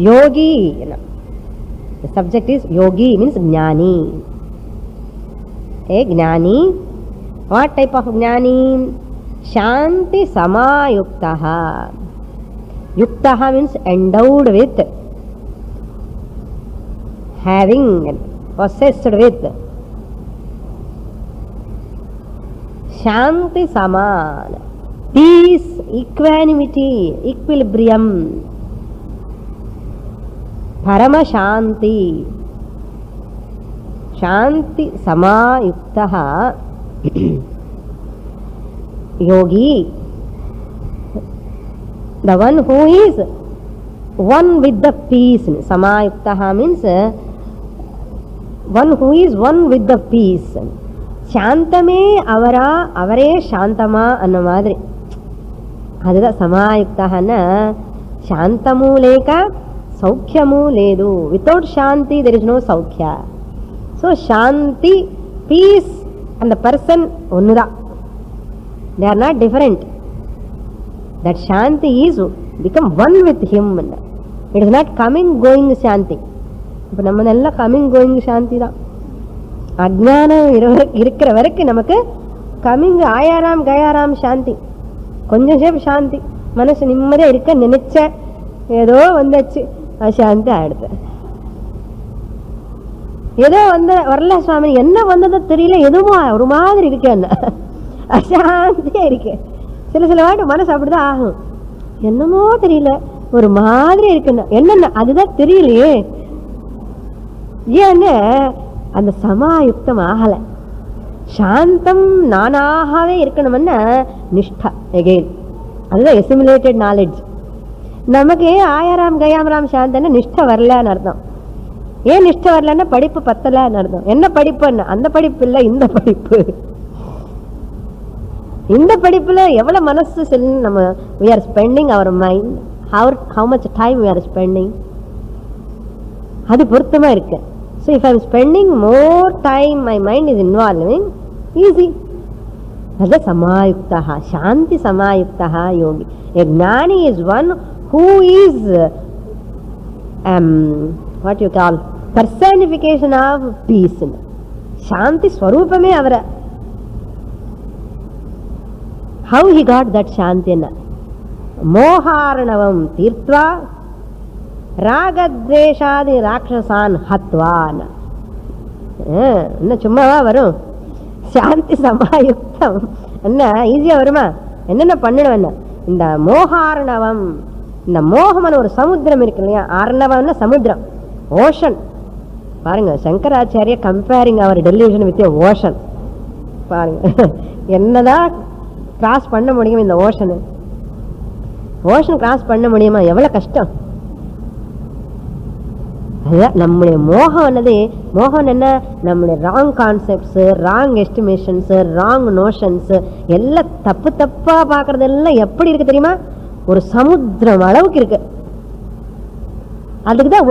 Yogi, the subject is yogi, means jnani. A jnani, what type of jnani? Shanti samayuktaha. Yuktaha means endowed with, having, possessed with. Shanti saman, peace, equanimity, equilibrium. Parama Shanti, Shanti Samayuktaha Yogi, the one who is one with the peace. Samayuktaha means one who is one with the peace. Shantame avara, avare shantama anna madri. Adha Samayuktaha na Shantamu leka Saukhyamu ledu. Without Shanti there is no Saukhya. So Shanti, peace and the person onnuda. They are not different. That Shanti is become one with him. It is not coming going Shanti. இப்போ நம்ம நல்லா coming going சாந்தி தான். அஜ்ஞானம் இருக்கிற வரைக்கும் நமக்கு coming ஆயாராம் கயாராம் சாந்தி. கொஞ்சம் சேப்பு சாந்தி, மனசு நிம்மதியாக இருக்க நினைச்ச ஏதோ வந்தாச்சு அசாந்தி ஆயிடுது. ஏதோ வரல சுவாமி, என்ன வந்ததோ தெரியல, எதுவும் ஒரு மாதிரி இருக்கு, என்ன அசாந்தியா இருக்கு. சில வாட்டி மனசு அப்படிதான் ஆகும். என்னமோ தெரியல, ஒரு மாதிரி இருக்குன்னு. என்னென்ன அதுதான் தெரியலையே. ஏன்னு அந்த சமாயுக்தம் ஆகல. சாந்தம் நானாகவே இருக்கணும்னா நிஷ்டா. எகெயின் அதுதான் எசிமுலேட்டட் நாலேஜ். நமக்கு ஆயாராம் கயாமராம் சாந்தன்னா நிஷ்டை வரலன்னு அர்த்தம். ஏன் நிஷ்டை வரலன்னா படிப்பு பத்தலன்னு அர்த்தம். என்ன படிப்புன்னு? அந்த படிப்பு இல்லை, இந்த படிப்பு. இந்த படிப்புல எவ்வளவு மனசு நம்ம we are spending our mind, how much time we are spending, அது பொருத்தமா இருக்கு. So if I am spending more time, my mind is involving, easy. That's samayuktaha, shanti samayuktaha yogi. A gnani is one who is what you call personification of peace. Shanti swarupame avara. How he got that shanti? Moharanavam tirtva ராகத்வேஷாதி ராட்சசான் ஹத்வான். என்ன சும்மாவா வரும்? சாந்தி சமாயுக்தம் என்ன ஈஸியா வருமா? என்னென்ன பண்ணணும்? இந்த மோகார்ணவம், இந்த மோகமான ஒரு சமுத்திரம் இருக்கு இல்லையா? ஆர்ணவம்னா சமுத்திரம், ஓஷன். பாருங்க, சங்கராச்சாரிய கம்பேரிங் அவர் டெலிவிஷன் வித் ஓஷன். பாருங்க, என்னதான் கிராஸ் பண்ண முடியும் இந்த ஓஷனு? ஓஷன் கிராஸ் பண்ண முடியுமா? எவ்வளவு கஷ்டம். அதுதான் நம்முடைய மோகம். என்னது மோகம்? என்ன? நம்முடைய wrong concepts, wrong estimations, wrong notions எல்லாம் தப்பு தப்பா பாக்குறது எல்லாம் எப்படி இருக்கு தெரியுமா? ஒரு சமுத்திரம் அளவுக்கு இருக்கு. அதுக்குதான்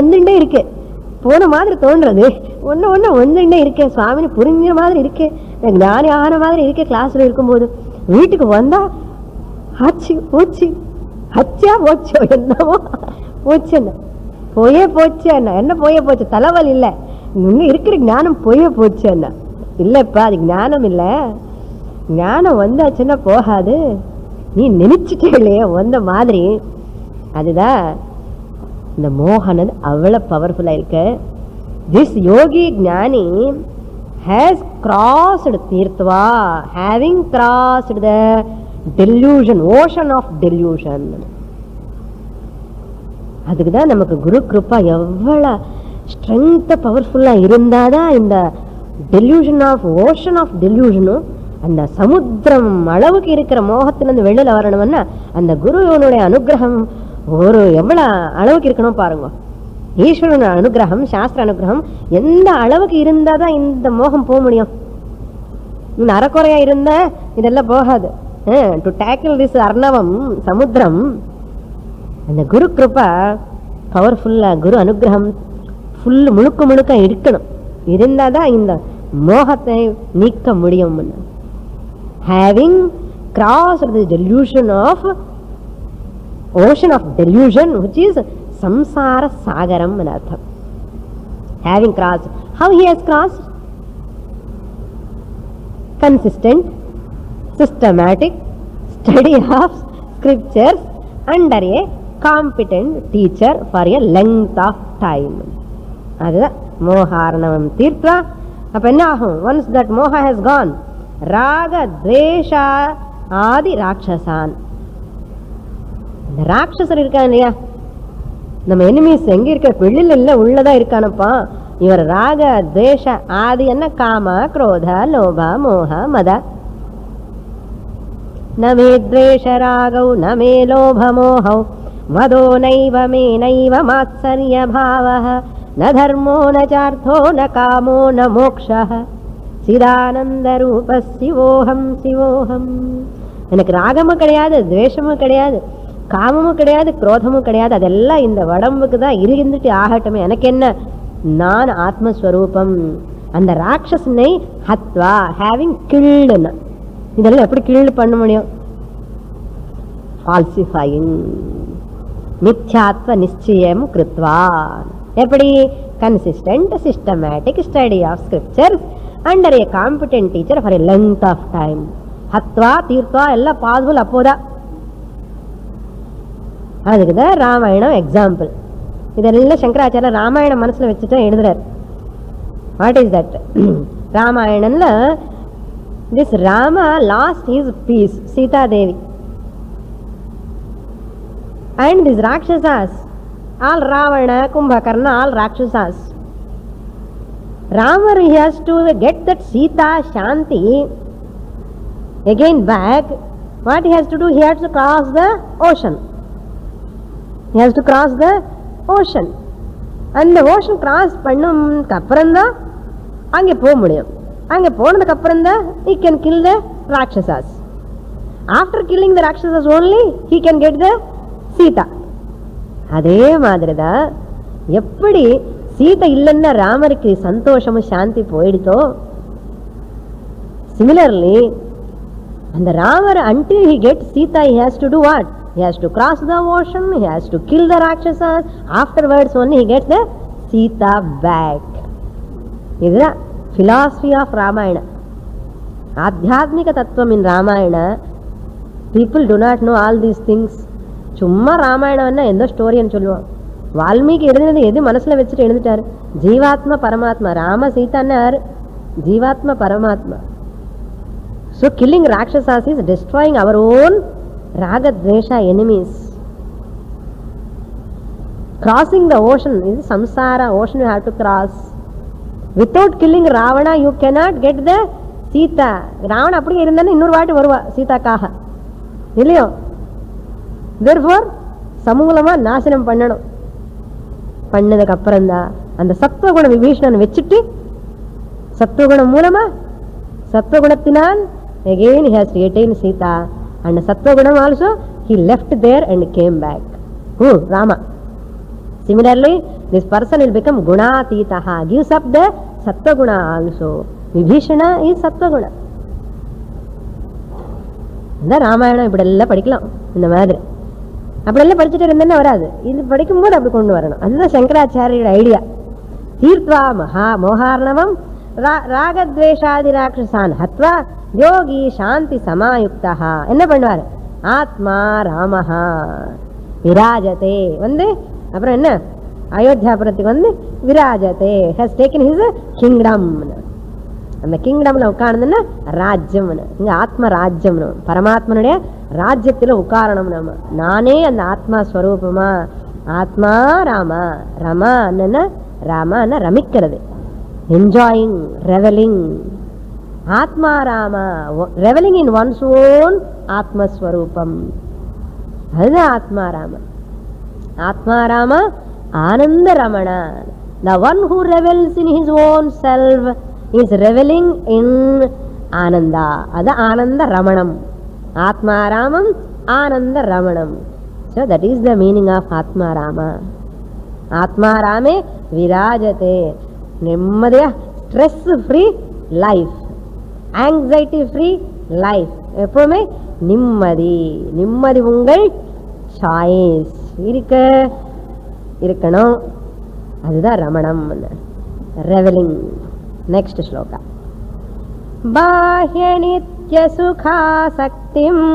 ஒன்றுண்டே இருக்கு. போன மாதிரி தோன்றது, ஒன்றுண்டே இருக்கு. சுவாமினி புரிஞ்ச மாதிரி இருக்கு, ஞானி ஆன மாதிரி இருக்கு. கிளாஸ்ல இருக்கும்போது வீட்டுக்கு வந்தா ஆச்சு போச்சு, அச்சா போச்சோ, என்னவோ போச்சு. என்ன போயே போச்சு? என்ன போயே போச்சு? தலைவலி இல்லை, இன்னும் இருக்கிற ஞானம் போயே போச்சு. என்ன இல்லப்பா, அது ஞானம் இல்லை. ஞானம் வந்தாச்சுன்னா போகாது, நீ நினைச்சுட்டே இல்லையே வந்த மாதிரி. அதுதான் இந்த மோகனது அவ்வளவு பவர்ஃபுல்லா இருக்கு. திஸ் யோகி ஞானி has crossed தீர்த்வா, having crossed the delusion, ocean of delusion. அதுக்குதான் நமக்கு குரு கிருப்பா எவ்வளவு ஸ்ட்ரென்த் பவர்ஃபுல்லா இருந்தாதான் இந்த டெல்யூஷன் ஆஃப் ஓஷன் ஆஃப் டெல்யூஷனும் அந்த சமுத்திரம் அளவுக்கு இருக்கிற மோகத்திலிருந்து வெளியில வரணும்னா அந்த குருவனுடைய அனுகிரகம் ஒரு எவ்வளவு அளவுக்கு இருக்கணும் பாருங்க. ஈஸ்வரனுடைய அனுகிரகம், சாஸ்திர அனுகிரகம் எந்த அளவுக்கு இருந்தாதான் இந்த மோகம் போக முடியும். இந்த அறக்குறையா இருந்தா இதெல்லாம் போகாது. டு டேக்கிள் திஸ் அர்ணவம் சமுத்திரம் அந்த குரு கிருபா பவர்ஃபுல்லா, குரு அனுகிரகம் ஃபுல் முழுக்க முழுக்க இருக்கணும். இருந்தாதான் இந்த மோகத்தை நீக்க முடியும். Having crossed the delusion of ocean of delusion, which is samsara sagaram in artham. Having crossed, how he has crossed? Consistent, systematic study of scriptures under a competent teacher for a length of time. அதுதான் மோகாரணவம் தீர்த்தா. அப்ப என்ன ஆகும்? once that moha has gone, ராக துவேஷா ஆதி ராட்சசான், இந்த ராட்சசர் இருக்கான் இல்லையா, நம்ம enemies எங்க இருக்க, வெளியில இல்ல உள்ளதா இருக்கானப்பா. இவர் ராக துவேஷ ஆதி என்ன, காம குரோத லோப மோக மத. நமே துவேஷ ராகௌ நமே லோப மோஹௌ மதோ நைவ மே நைவ மாத்சர்ய பாவஹ ந தர்மோ ந சார்த்தோ ந காமோ ந மோக்ஷஹ சிதானந்த ரூப சிவோகம் சிவோகம். எனக்கு ராகமும் கிடையாது, துவேஷமும் கிடையாது, காமமும் கிடையாது, குரோதமும் கிடையாது. அதெல்லாம் இந்த உடம்புக்கு தான் இருந்துட்டு ஆகட்டுமே. எனக்கு என்ன, நான் ஆத்மஸ்வரூபம். அந்த ராட்சசனை ஹத்வா, ஹேவிங் கில்டுன்னு. இதெல்லாம் எப்படி கில்டு பண்ண முடியும்? ஃபால்சிஃபையிங், மித்யாத்வ நிச்சயம் கிருத்வா. எப்படி? Consistent systematic study of scriptures under a competent teacher for a length of time. ஹத்வா தீர்த்தா எல்லாம் பாசிபிள் அப்போதான். அதுக்குதான் ராமாயணம் எக்ஸாம்பிள். இதெல்லாம் சங்கராச்சாரியர் ராமாயணம் மனசுல வச்சுட்டு எழுதுறார். What is that? ராமாயணம்ல this Rama lost his peace, Sita Devi, and these rakshasas, all Ravana, Kumbhakarna, all rakshasas. Rama, he has to get that Sita Shanti again back. What he has to do? He has to cross the ocean. He has to cross the ocean. And the ocean cross பண்ணதுக்கு அப்புறம் தான் அங்கே போக முடியும். அங்கே போனதுக்கு அப்புறம் தான் he can kill the Rakshasas. After killing the Rakshasas only he can get the Sita. அதே மாதிரி தான் எப்படி சீதை இல்லைன்னா ராமருக்கு சந்தோஷமும் சாந்தி போயிடுதோ, சிமிலர்லி அந்த Ramar until he gets Sita, he has to do what? He has to cross the ocean, he has to kill the Rakshasas. Afterwards only he gets the Sita back. இதுதான் philosophy of Ramayana. ஆத்தியாத்மிக தத்துவம் in Ramayana. People do not know all these things. சும்மா ராமாயணம்னா எந்த ஸ்டோரின்னு சொல்லுவான். வால்மீகி எழுதுனது எது மனசுல வச்சுட்டு எழுந்துட்டாரு? ஜீவாத்மா பரமாத்மா. ராம சீதான்னு யாரு? ஜீவாத்மா பரமாத்மா. So killing Rakshasas is destroying our own raga dvesha enemies. Crossing the ocean is samsara ocean, you have to cross. Without killing Ravana you cannot get the Sita. Ravana அப்படியே இருந்தானே இன்னொரு வாட்டி வருவா சீதாக்காக, இல்லையோ? Therefore சமூலமா நாசனம் பண்ணணும். பண்ணதுக்கு அப்புறம் தான் அந்த சத்துவகுண விபீஷணன் வச்சுட்டு சத்துவகுணம் மூலமா சத்துவகுணத்தினால் again he has retained Sita, and Sattvagunam also he left there and came back. Rama. Similarly, this person will become Gunatitaha, gives up the Sattvaguna also. Vibhishana is Sattvaguna. இந்த ராமாயணம் இப்படி எல்லாம் படிக்கலாம். இந்த மாதிரி அப்படியெல்லாம் படிச்சுட்டு இருந்தேன்னா வராது. இது படிக்கும்போது அப்படி கொண்டு வரணும். அதுதான் சங்கராச்சாரியோட ஐடியா. தீர்த்வா மகா மோகார்ணவம் ராகத்வேஷாதி ராட்சசான் ஹத்வா யோகி சாந்தி சமாயுக்தா. என்ன பண்ணுவார்? ஆத்மா ராமஹா விராஜதே. வந்து அப்புறம் என்ன, அயோத்தியாபுரத்துக்கு வந்து விராஜதே, ஹஸ் டேக்கன் ஹிஸ் கிங்டம். அந்த கிங்டம்ல உட்கார்ந்துன்னா ராஜ்யம். இங்க ஆத்ம ராஜ்யம், பரமாத்மனுடைய ராஜ்யத்துல உட்காரணும். நம்ம நானே அந்த ஆத்மா ஸ்வரூபமா, ஆத்மா ராமா. ரமா என்னன்னா ராமான ரமிக்கிறது, என்ஜாயிங், ரெவலிங். ஆத்மா ராமா, ரெவலிங் இன் ஒன்ஸ் ஓன் ஆத்மஸ்வரூபம், அதுதான் ஆத்மா ராம. ஆத்மா ராம ஆனந்த Ramana. The one who revels in his own self is reveling in Ananda. அது ஆனந்த ரமணம். ஆத்மா ராமம் ஆனந்த ரமணம். So that is the meaning of ஆத்மா ராமா. ஆத்மா ராமே விராஜதே. நிம்மதியா stress free life, anxiety free life. எப்பவுமே நிம்மதி. நிம்மதி உங்கள் சாய்ஸ் இருக்கணும். அதுதான் ரமணம், ரெவலிங். நெக்ஸ்ட் ஸ்லோகா. பாஹ்ய நித்ய சுகாசக்திம்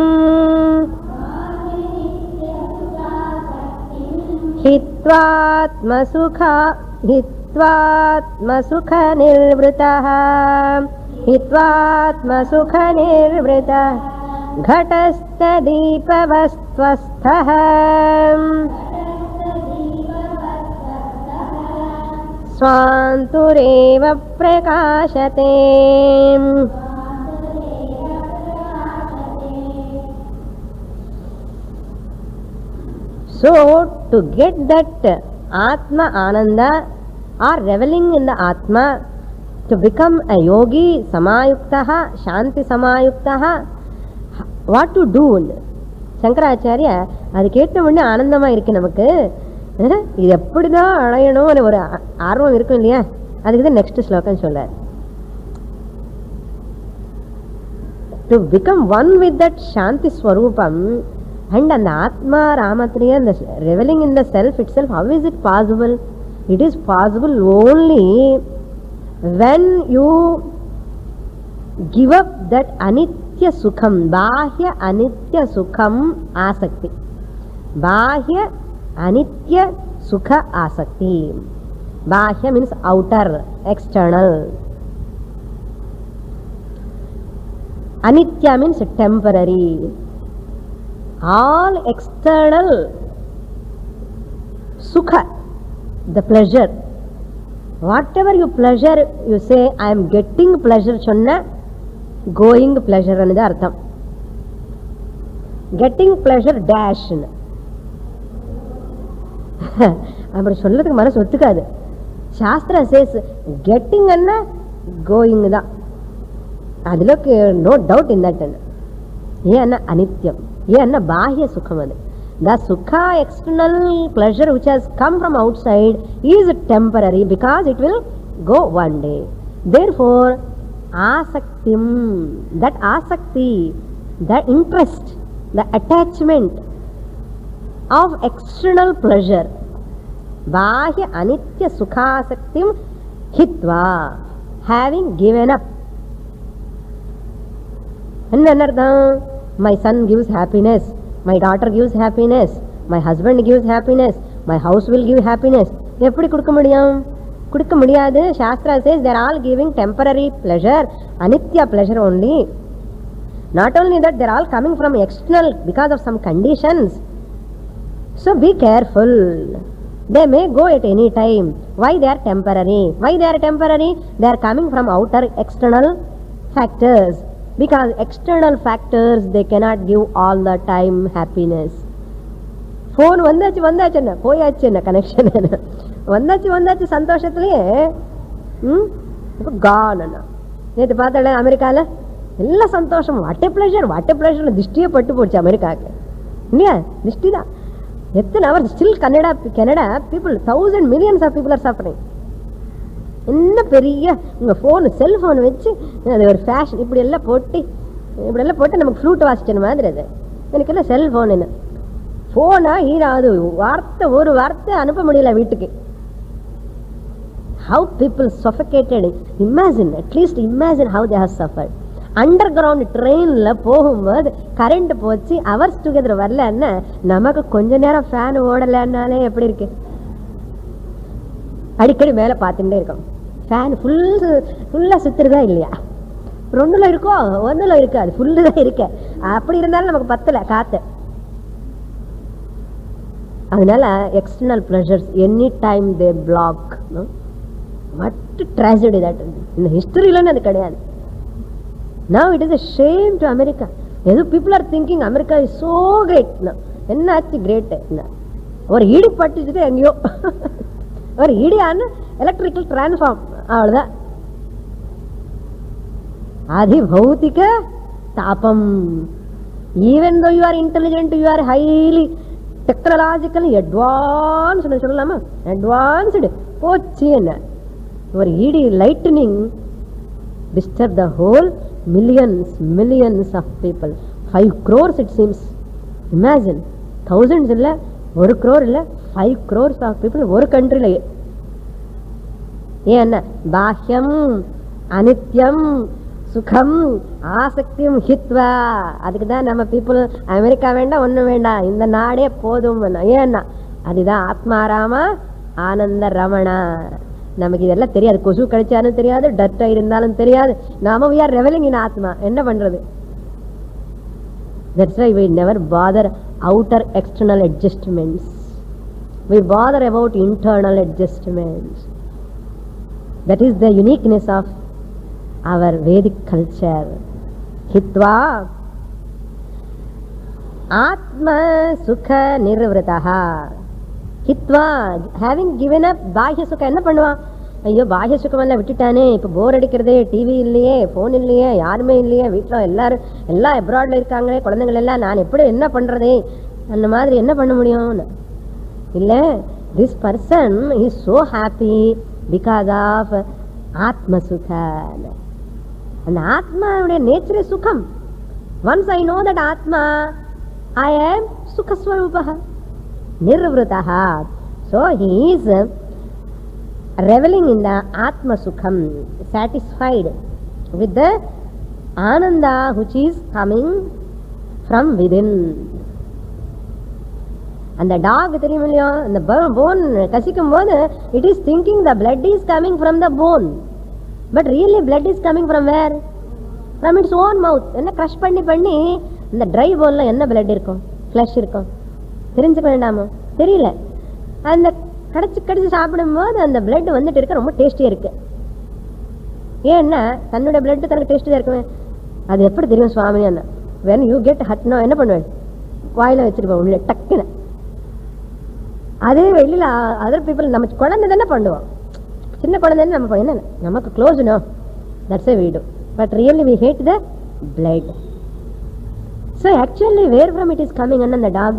ஹித்வாத்மசுக நிர்வృతः घटस्तदीपवस्त्वस्थः स्वान्तुरेव प्रकाशते. So to get that Atma Ananda or reveling in the Atma, to become a yogi, Samayuktaha, Shanti Samayuktaha, what to do? Shankaracharya அது கேட்ட உடனே ஆனந்தமா இருக்கு நமக்கு. இது எப்படிதான் அடையணும் ஒரு ஆர்வம் இருக்கும் இல்லையா? அதுக்கு தான் நெக்ஸ்ட் ஸ்லோகம் சொல்றார். To become one with that சாந்தி ஸ்வரூபம் அண்ட் அந்த ஆத்மா ராமத்திலேயே அந்த revelling in the self it self. How is it possible? It is possible only when you give up that anitya sukham, bahya anitya sukham asakti. Bahya anitya sukha asakti. Bahya means outer, external. Anitya means temporary. All external sukha, the pleasure, whatever you pleasure, you say I am getting pleasure, சொன்ன going pleasure anu artham. Getting pleasure dash அப்படி சொல்றதுக்கு மனசு ஒத்துக்காது. Sastra chase getting அண்ணா going தான். அதுல no doubt in that. ஏன் அண்ணா அனித்யம், ஏன் அண்ணா பாஹ்ய சுகம். அது the sukha, external pleasure which has come from outside, is temporary because it will go one day. Therefore asaktim, that asakti, the interest, the attachment of external pleasure, bahya anitya sukhasaktim hitva, having given up. Another, my son gives happiness, my daughter gives happiness, my husband gives happiness, my house will give happiness. எப்படி கொடுக்க முடியும்? கொடுக்க முடியாது. Sastra says they are all giving temporary pleasure, anitya pleasure only. Not only that, they are all coming from external because of some conditions. So be careful. They may go at any time. Why they are temporary? Why they are temporary? They are coming from outer external factors. Because external factors, they cannot give all the time happiness. Phone வந்தாச்சுன்னா போயாச்சுன்னா connection வந்தாச்சு சந்தோஷத்துலயே காணனா. நேற்று பார்த்தால அமெரிக்கால எல்லாம் சந்தோஷம், வாட்டே pleasure திருஷ்டியே பட்டு போச்சு அமெரிக்காவுக்கு இல்லையா? திருஷ்டி தான். எத்தனை அவர் still Canada people, 1000 millions of people are suffering. என்ன பெரிய உங்க போன், செல்போன் வச்சு அது ஒரு ஃபேஷன், இப்படி எல்லாம் போட்டு நமக்கு ஃப்ளூட் வாசிச்ச மாதிரி. அது எனக்கு எல்லாம் செல்போன் என்ன போனா ஈராது ஒரு வார்த்தை அனுப்ப முடியல வீட்டுக்கு. How people suffocated. Imagine, at least imagine how they have suffered. Under ground ட்ரெயின்ல போகும்போது கரண்ட் போச்சு, அவர்ஸ் டுகெதர் வரலன்னா நமக்கு கொஞ்ச நேரம் ஃபேன் ஓடலன்னாலே எப்படி இருக்கு? அடிக்கடி மேல பார்த்துட்டே இருக்கோம். ஃபேன் ஃபுல்லா சுத்துறதா இல்லையா? ஒன்னுல இருக்கு, அது ஃபுல்லு தான் இருக்கு. அப்படி இருந்தாலும் நமக்கு பத்தல காத்து. அதனால external pleasures any time they block. What tragedy that. இந்த ஹிஸ்டரியிலன்னு அது கிடையாது. Now it is a shame to America. ஏதோ people are thinking America is so great. என்ன ஆச்சு கிரேட்? ஒரு இடி பட்டுச்சுட்டு எங்கேயோ ஒரு இடியான எலக்ட்ரிக்கல் டிரான்ஸ்ஃபார்ம், அவ்வளோதான். அதிபௌத்திக தாபம். Even though you are intelligent, you are highly technologically advanced சொல்லலாமா, அட்வான்ஸ்டு போச்சு. என்ன ஒரு இடி lightening disturb the whole millions of people. 5 crores it seems. Imagine, thousands illa, 1 crore illa, 5 crores of people ஒரு countryல. ஏன்னா பாஹ்யம் அனித்யம் சுகம் ஆசக்தியும் ஹித்வா. அதுக்கு தான் நம்ம பீப்புள் அமெரிக்கா வேண்டாம், ஒன்றும் வேண்டாம், இந்த நாடே போதும். ஏன்னா அதுதான் ஆத்மாராமா ஆனந்த ரமணா. நமக்கு இதெல்லாம் தெரியாது. கொசு கழிச்சாலும் தெரியாது, டர்ட்டா இருந்தாலும் தெரியாது. நாம we are reveling in ஆத்மா. என்ன பண்றது? That's why we never bother outer external adjustments. We bother about internal adjustments. That is the uniqueness of our Vedic culture. Hitva Atma Sukha Nirvrataha. Hitva, having given up பாஹ்ய சுகம். என்ன பண்ணுவான்? ஐயோ பாஹ்ய சுகம் எல்லாம் விட்டுட்டானே, இப்போ போர் அடிக்கிறதே, டிவி இல்லையே, ஃபோன் இல்லையே, யாருமே இல்லையே, வீட்டில் எல்லாம் அப்ராட்ல இருக்காங்களே, குழந்தைங்கள் எல்லாம், நான் எப்படி என்ன பண்ணுறதே, அந்த மாதிரி என்ன பண்ண முடியும்? இல்லை, this person is so happy because of ஆத்ம சுக. அந்த ஆத்மாவுடைய நேச்சரே சுகம். ஒன்ஸ் ஐ நோ தட் ஆத்மா, ஐ ஆம் சுகஸ்வரூபः nirvrataha. So he is reveling in the atma sukham, satisfied with the ananda which is coming from within. And the dog theriyumillo, the bone kasikum bodu, it is thinking the blood is coming from the bone, but really blood is coming from where? From its own mouth. enna crush panni இந்த dry bone la enna blood irukum, flesh irukum, தெரிஞ்சுக்க வேண்டாமோ? தெரியல. அந்த கடிச்சு சாப்பிடும்போது அந்த blood வந்துட்டு இருக்க ரொம்ப டேஸ்டியா இருக்கு. ஏன்னா தன்னோட பிளட் தனக்கு டேஸ்டியா இருக்குமே. அது எப்படி தெரியும் சுவாமி? என்ன when you get hurt now என்ன பண்ணுவேன்? வாயில வச்சிருப்போம் உள்ள டக்குன்னு. அதே வெளியில அதர் பீப்புள், நம்ம குழந்தை தானே பண்ணுவோம், சின்ன குழந்தை நம்ம என்ன நமக்கு close no, that's a we do, but really we hate the blood. So actually where from it is coming? And the dog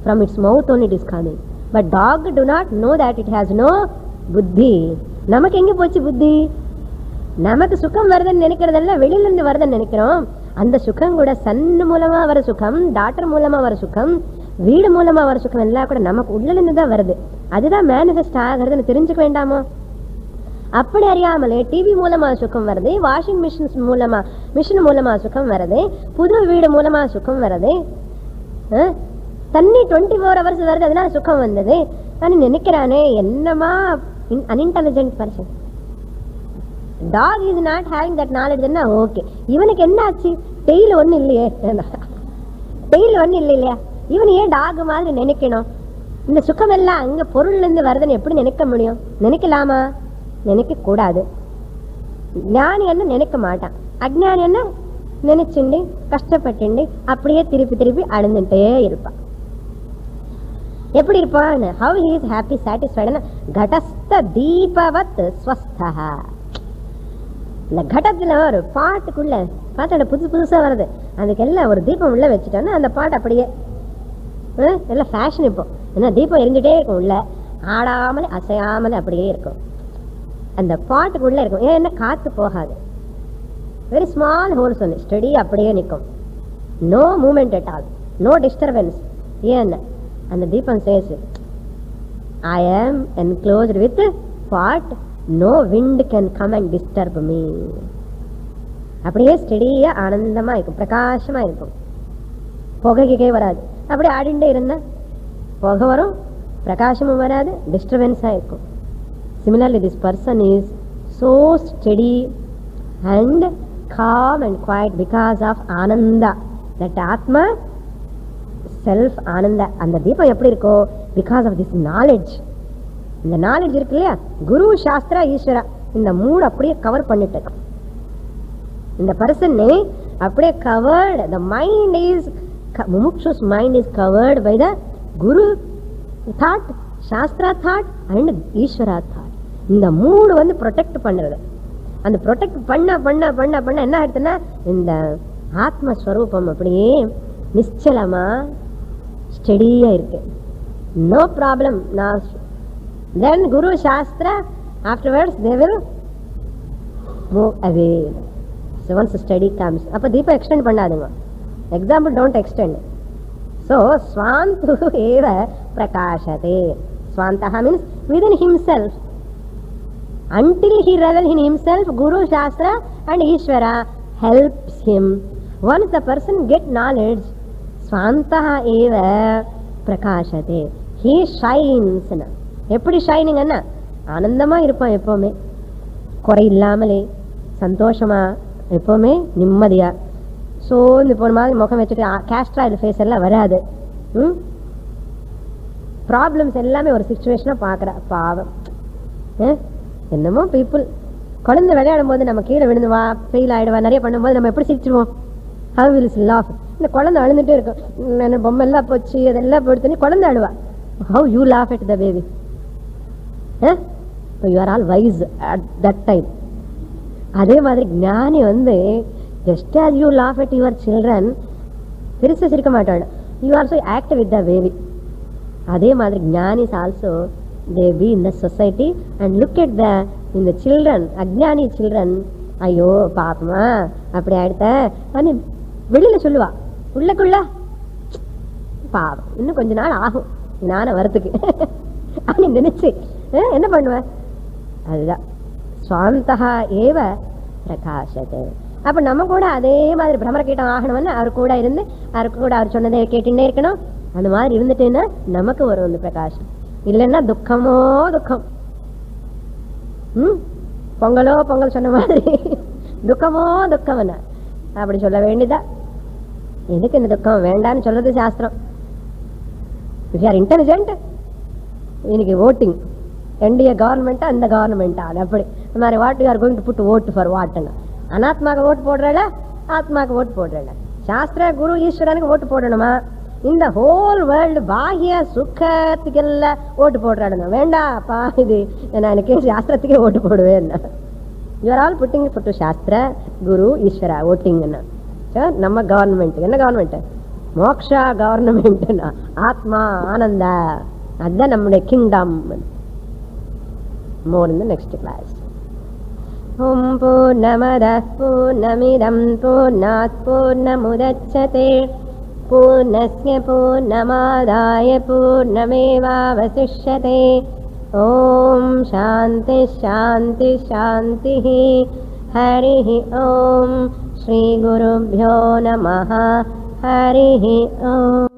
from its mouth only it is coming, but dog do not know that it has no buddhi. நமக்கு எங்க போச்சு புத்தி? நமக்கு சுகம் வருதுன்னு நினைக்கிறதெல்லாம் வெளியில இருந்து வருதுன்னு நினைக்கிறோம். அந்த சுகம் கூட சன் மூலமா வர சுகம், டாக்டர் மூலமா வர சுகம், வீடு மூலமா வர சுகம் எல்லாம் கூட நமக்கு உள்ள இருந்து தான் வருது. அதுதான் மேனிஃபெஸ்ட் ஆகிறதுன்னு தெரிஞ்சுக்க வேண்டாமோ? அப்படி அறியாமலே டிவி மூலமா சுகம் வருது, வாஷிங் மிஷின் மூலமா சுகம் வருது, புது வீடு மூலமா சுகம் வருது, தண்ணி 24 hours வருது, அதனால சுகம் வந்தது நினைக்கிறானே. என்னமா unintelligent person. Dog is not having that knowledge. என்ன ஓகே, இவனுக்கு என்ன ஆச்சு? டெய்ல ஒண்ணு இல்லையே, டெய்ல ஒண்ணு இல்லையா? இவன் ஏன் டாக் மாதிரி நினைக்கணும்? இந்த சுகம் எல்லாம் அங்க பொருள்ல இருந்து வருதுன்னு எப்படி நினைக்க முடியும்? நினைக்கலாமா? நினைக்க கூடாது. ஞானி என்ன நினைக்க மாட்டான், அஜ்ஞானி என்ன நினைச்சுண்டு கஷ்டப்பட்டு அப்படியே திருப்பி அழுந்துட்டே இருப்பான். எப்படி இருப்பான்? how he is happy, satisfied. கடஸ்த தீபவத் ஸ்வஸ்தஹ. இந்த கடத்துல ஒரு பாட்டுக்குள்ள பாட்டோட புதுசா வருது, அதுக்கெல்லாம் ஒரு தீபம் உள்ள வச்சுட்டோன்னா அந்த பாட்டு அப்படியே எல்லாம் ஃபேஷன். இப்போ ஏன்னா தீபம் எரிஞ்சுட்டே இருக்கும், உள்ள ஆடாமல் அசையாமல் அப்படியே இருக்கும். அந்த பாட்டுக்குள்ள இருக்கும். ஏன்னா காத்து போகாது, வெரி ஸ்மால் ஹோல்ஸ் ஒன்று ஸ்டடி அப்படியே நிற்கும், no movement at all, no disturbance. ஏன்னா அந்த தீபம் says I am enclosed with pot, no wind can come and disturb me. அப்படியே ஸ்டடியா ஆனந்தமா இருக்கும், பிரகாசமா இருக்கும், புகைக்கே வராது. அப்படியே ஆடிண்டே இருந்தா புகை வரும், பிரகாசமும் வராது, டிஸ்டர்பன்ஸா இருக்கும். Similarly, this person is so steady and calm and quiet because of Ananda. That Atma self ஆனந்த. அந்த தீபம் எப்படி இருக்கோ? Because of this knowledge. இந்த நாலேஜ் இருக்கு இல்லையா, குரு, சாஸ்திரா, ஈஸ்வரா, இந்த மூணு அப்படியே கவர் பண்ணிட்டு இந்த பர்சன் அப்படியே covered. the mind is mumukshu's mind is covered by the guru thought, shastra thought and ஈஸ்வரா thought. இந்த மூணு வந்து ப்ரொடெக்ட் பண்றது. அந்த ப்ரொடெக்ட் பண்ண பண்ண பண்ண பண்ண என்ன ஆயிடுச்சுன்னா இந்த ஆத்மஸ்வரூபம் அப்படியே நிச்சலமா ஸ்டெடியா இருக்கு. No problem. then guru shastra afterwards they will move away. So once study comes, அப்ப தீபம் எக்ஸ்டெண்ட் பண்ணாதுங்க. Example, don't extend. So swantu eva prakashate. Swantaha means within himself. Until he revels in himself, guru, shastra and Ishvara helps him. Once the person get knowledge, swantaha eva prakashate. He shines. எப்படி shining அண்ணா? ஆனந்தமா இருப்பான் எப்பவுமே, குறை இல்லாமலே, சந்தோஷமா, எப்பவுமே நிம்மதியா. So இந்த போன மாதிரி முகம் வச்சுட்டு கேஸ்ட்ரா ஆயில் ஃபேஸ் எல்லாம் வராது. ப்ராப்ளம்ஸ் எல்லாமே ஒரு சிச்சுவேஷனா பார்க்குறா. பாவம், என்னமோ பீப்புள். குழந்தை விளையாடும் போது நம்ம கீழே விழுந்துவா, ஃபெயில் ஆயிடுவா, நிறைய பண்ணும்போது நம்ம எப்படி சிரிச்சிருவோம்? How will is laugh. இந்த குழந்தை அழுந்துட்டே இருக்கும், நான் பொம்மை எல்லாம் போச்சு அதெல்லாம் போடுத்துன்னு குழந்தை அழுவா. How you laugh at the baby? You are all wise at that time. அதே மாதிரி ஞானி வந்து just as you laugh at your children, பெருசாக சிரிக்க மாட்டாள். You also act with the baby. அதே மாதிரி ஞானிஸ் also they be in the society and look at the in the children, அஜ்ஞானி children. ஐயோ பாப்பமா அப்படி ஆயிடுத்த அனி வெளியில சொல்லுவா, உள்ளக்குள்ள பாவம் இன்னும் கொஞ்ச நாள் ஆகும் ஞானம் வரத்துக்கு அனி நினைச்சு என்ன பண்ணுவேன்? அதுதான் ஸ்வாந்தஹா ஏவ பிரகாசத்தை. அப்ப நம்ம கூட அதே மாதிரி பிரம்மரகீட்டம் ஆகணும்னு அவர் கூட இருந்து அவருக்கு கூட அவர் சொன்னதை கேட்டுட்டே இருக்கணும். அந்த மாதிரி இருந்துட்டேன்னா நமக்கு வரும் அந்த பிரகாசம். இல்லைன்னா துக்கமோ துக்கம். பொங்கலோ பொங்கல் சொன்ன மாதிரி துக்கமோ துக்கம் என்ன அப்படி சொல்ல வேண்டியதா. எதுக்கு இந்த துக்கம் வேண்டான்னு சொல்றது சாஸ்திரம். இஃப் யூ ஆர் இன்டெலிஜென்ட், இன்னைக்கு ஓட்டிங் என்டிஏ கவர்மெண்டா அந்த கவர்மெண்டா அது அப்படி இந்த மாதிரி what you are going to put vote for வாட்னா அனாத்மாக்கு ஓட்டு போடுறல, ஆத்மாக்கு ஓட்டு போடுறல, சாஸ்திர குரு ஈஸ்வரனுக்கு ஓட்டு போடணுமா? இந்த ஹோல் வேர்ல்டு பாஹ்ய சுக்கத்துக்கெல்லாம் ஓட்டு போடுறாடுங்க வேண்டாப்பா. இது நான் எனக்கு சாஸ்திரத்துக்கே ஓட்டு போடுவேன். யூ ஆர் ஆல் புட்டிங் புட்டு சாஸ்திர குரு ஈஸ்வரா ஓட்டிங்கன்னா நம்ம கவர்மெண்ட் என்ன கவர்மெண்ட்? மோக்ஷா கவர்மெண்ட்னா ஆத்மா ஆனந்தா, அதுதான் நம்முடைய kingdom. More in the next class. ஓம் பூர்ணமதః பூர்ணமிதம் பூர்ணாத் பூர்ணமுதச்யதே பூர்ணஸ்ய பூர்ணமாதாய பூர்ணமேவாவசிஷ்யதே. ஓம் சாந்தி சாந்தி சாந்தி. ஹரிः ஓம். ஸ்ரீ குருभ्यो நமः. ஹரிः ஓம்.